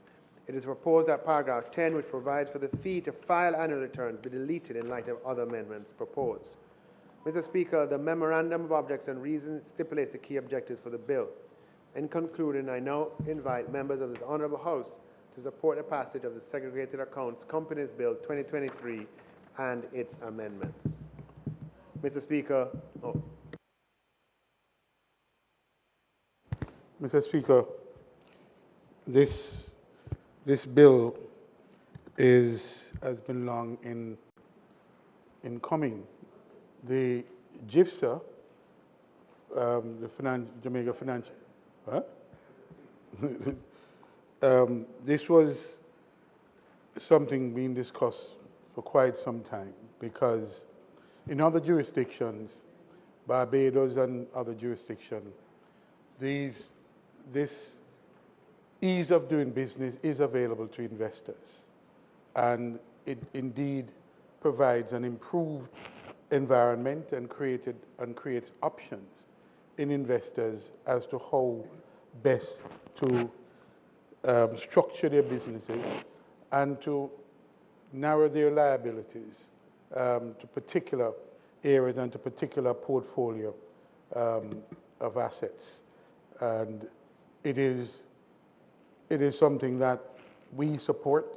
It is proposed that paragraph 10, which provides for the fee to file annual returns, be deleted in light of other amendments proposed. Mr. Speaker, the Memorandum of Objects and Reasons stipulates the key objectives for the bill. In concluding, I now invite members of this Honourable House to support the passage of the Segregated Accounts Companies Bill 2023 and its amendments. Mr. Speaker, Mr. Speaker, this bill has been long in coming. The JISTV, the Jamaica Financial, huh? This was something being discussed for quite some time because in other jurisdictions, Barbados and other jurisdictions, this ease of doing business is available to investors, and it indeed provides an improved environment and creates options in investors as to how best to structure their businesses and to narrow their liabilities to particular areas and to particular portfolio of assets. And it is something that we support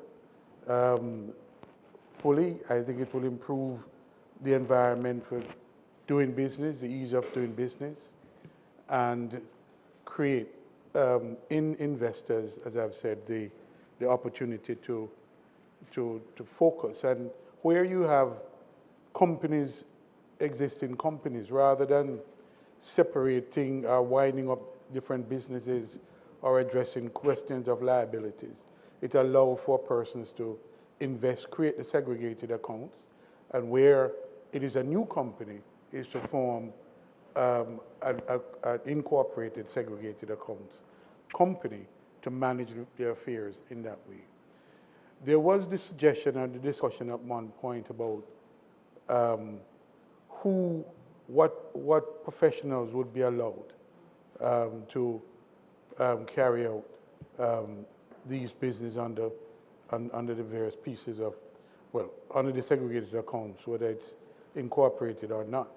fully. I think it will improve the environment for doing business, the ease of doing business, and create in investors, as I've said, the opportunity to focus. And where you have companies, existing companies, rather than separating or winding up different businesses or addressing questions of liabilities, it allows for persons to invest, create the segregated accounts, and where it is a new company is to form an incorporated segregated accounts company to manage their affairs in that way. There was this suggestion and the discussion at one point about what professionals would be allowed to carry out these business under the various pieces of, well, under the segregated accounts, whether it's incorporated or not.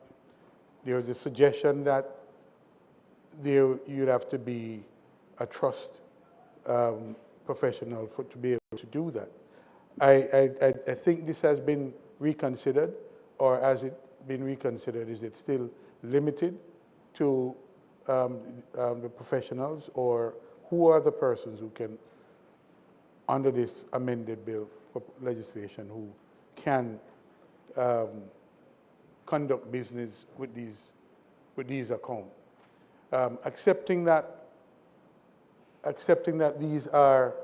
There was a suggestion that you'd have to be a trust professional to be able to do that. I think this has been reconsidered, or has it been reconsidered? Is it still limited to the professionals, or who are the persons who can, under this amended bill for legislation, who can conduct business with these accounts? Accepting that these are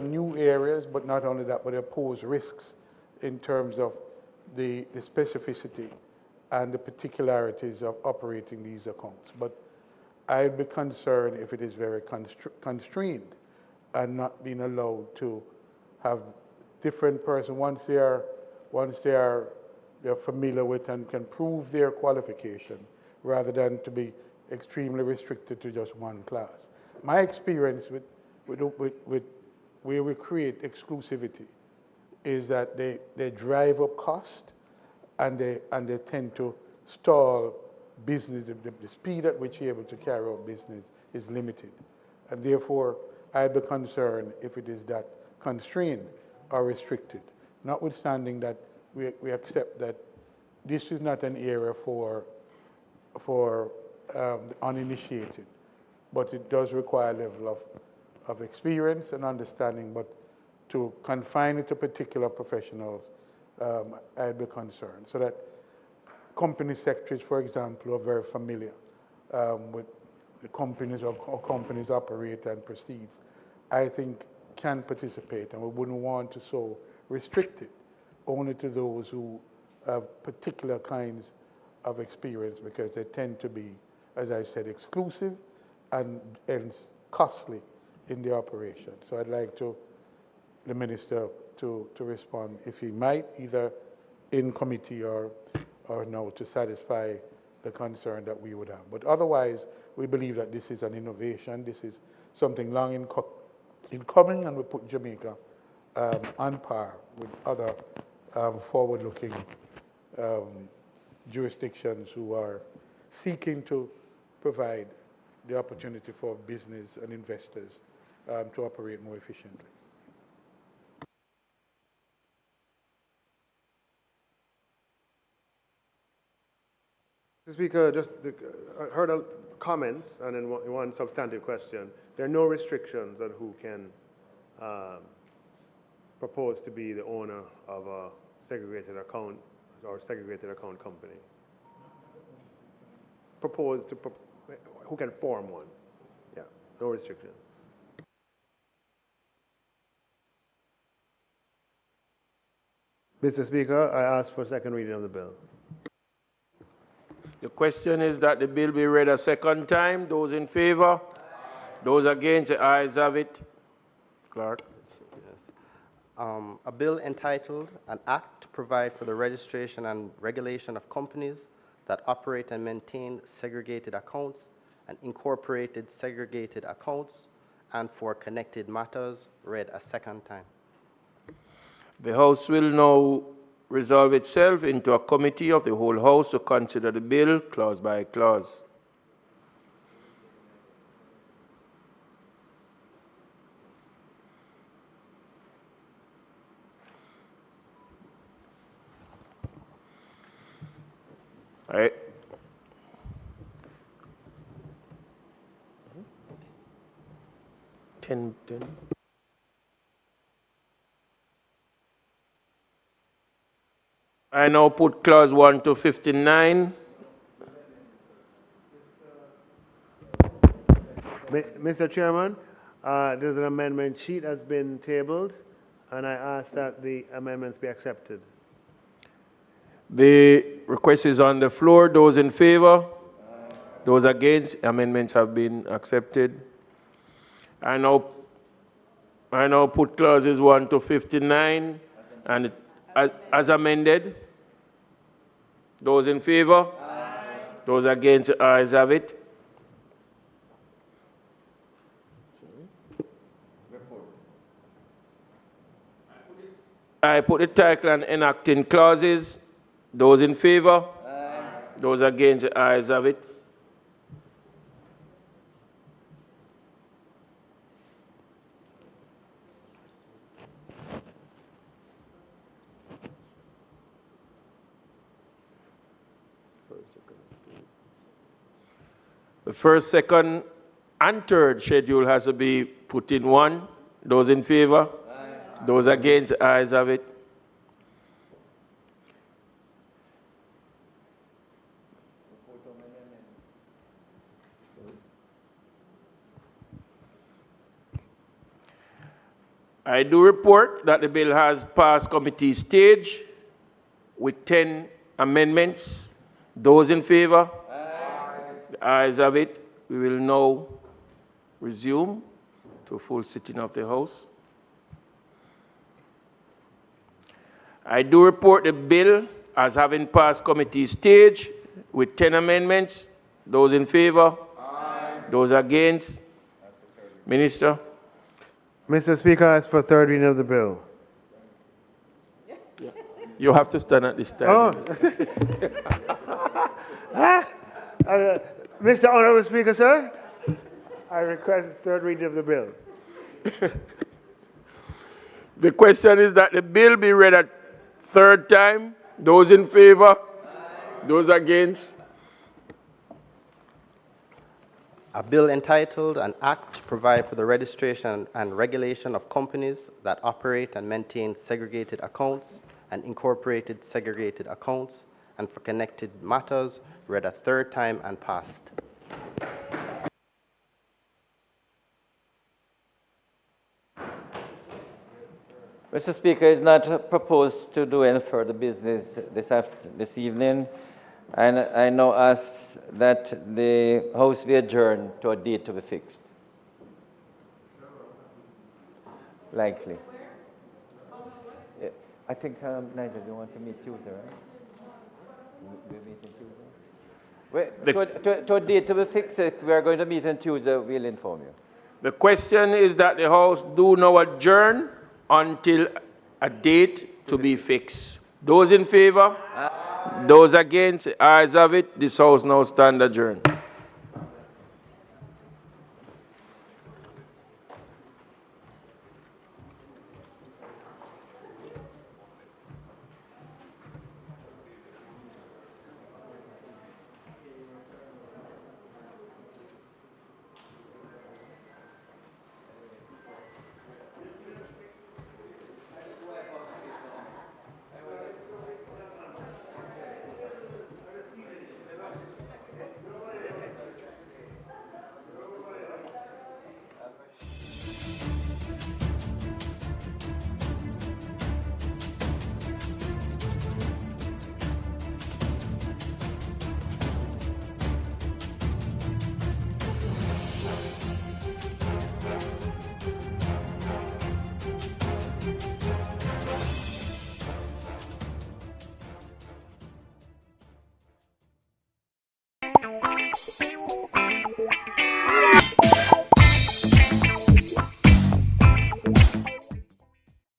new areas, but not only that, but they pose risks in terms of the specificity and the particularities of operating these accounts. But I'd be concerned if it is very constrained and not being allowed to have different persons once they're familiar with and can prove their qualification, rather than to be extremely restricted to just one class. My experience with where we create exclusivity is that they drive up cost, and they tend to stall business. The speed at which you're able to carry out business is limited, and therefore I'd be concerned if it is that constrained or restricted. Notwithstanding that we accept that this is not an area for the uninitiated, but it does require a level of experience and understanding. But to confine it to particular professionals, I'd be concerned. So that company secretaries, for example, are very familiar with the companies or companies operate and proceeds, I think can participate, and we wouldn't want to so restrict it only to those who have particular kinds of experience, because they tend to be, as I said, exclusive and costly in the operation. So I'd like to the minister to respond, if he might, either in committee or no, to satisfy the concern that we would have. But otherwise, we believe that this is an innovation. This is something long in coming, and we put Jamaica on par with other forward-looking jurisdictions who are seeking to provide the opportunity for business and investors to operate more efficiently. Mr. Speaker, I heard comments and then one substantive question. There are no restrictions on who can propose to be the owner of a segregated account or segregated account company. Who can form one? Yeah, no restrictions. Mr. Speaker, I ask for second reading of the bill. The question is that the bill be read a second time. Those in favor? Those against? The ayes have it. Clerk. A bill entitled An Act to Provide for the Registration and Regulation of Companies that Operate and Maintain Segregated Accounts and Incorporated Segregated Accounts and for Connected Matters, read a second time. The House will now resolve itself into a committee of the whole House to consider the bill clause by clause. All right. Ten. I now put clause 1 to 59. Mr. Chairman, there's an amendment sheet that's been tabled, and I ask that the amendments be accepted. The request is on the floor. Those in favor? Those against? Amendments have been accepted. I now put clauses 1 to 59 and as amended. Those in favor? Those against? Ayes have it. I put the title and enacting clauses. Those in favor? Those against? Ayes have it. The first, second, and third schedule has to be put in one. Those in favor? Those against? Ayes have it. I do report that the bill has passed committee stage with 10 amendments. Those in favor? The ayes have it. We will now resume to full sitting of the House. I do report the bill as having passed committee stage with 10 amendments. Those in favor? Those against? Minister. Mr. Speaker, I ask for third reading of the bill. You have to stand at this time. Oh. Mr. Honorable Speaker, sir, I request third reading of the bill. The question is that the bill be read a third time. Those in favor? Those against? A bill entitled An Act to Provide for the Registration and Regulation of Companies that Operate and Maintain Segregated Accounts and Incorporated Segregated Accounts and for Connected Matters, read a third time and passed. Mr. Speaker, it's not proposed to do any further business this evening, and I now ask that the House be adjourned to a date to be fixed. Likely. I think, Nigel, you want to meet Tuesday, right? We're meeting Tuesday? Wait, to a date to be fixed, if we are going to meet on Tuesday, we'll inform you. The question is that the House do now adjourn until a date to be fixed. Those in favor? Those against? Ayes have it. This House now stand adjourned.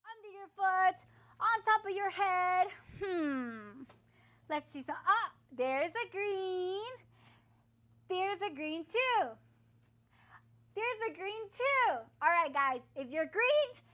Under your foot, on top of your head. Let's see. There's a green. There's a green too. There's a green too. All right, guys, if you're green,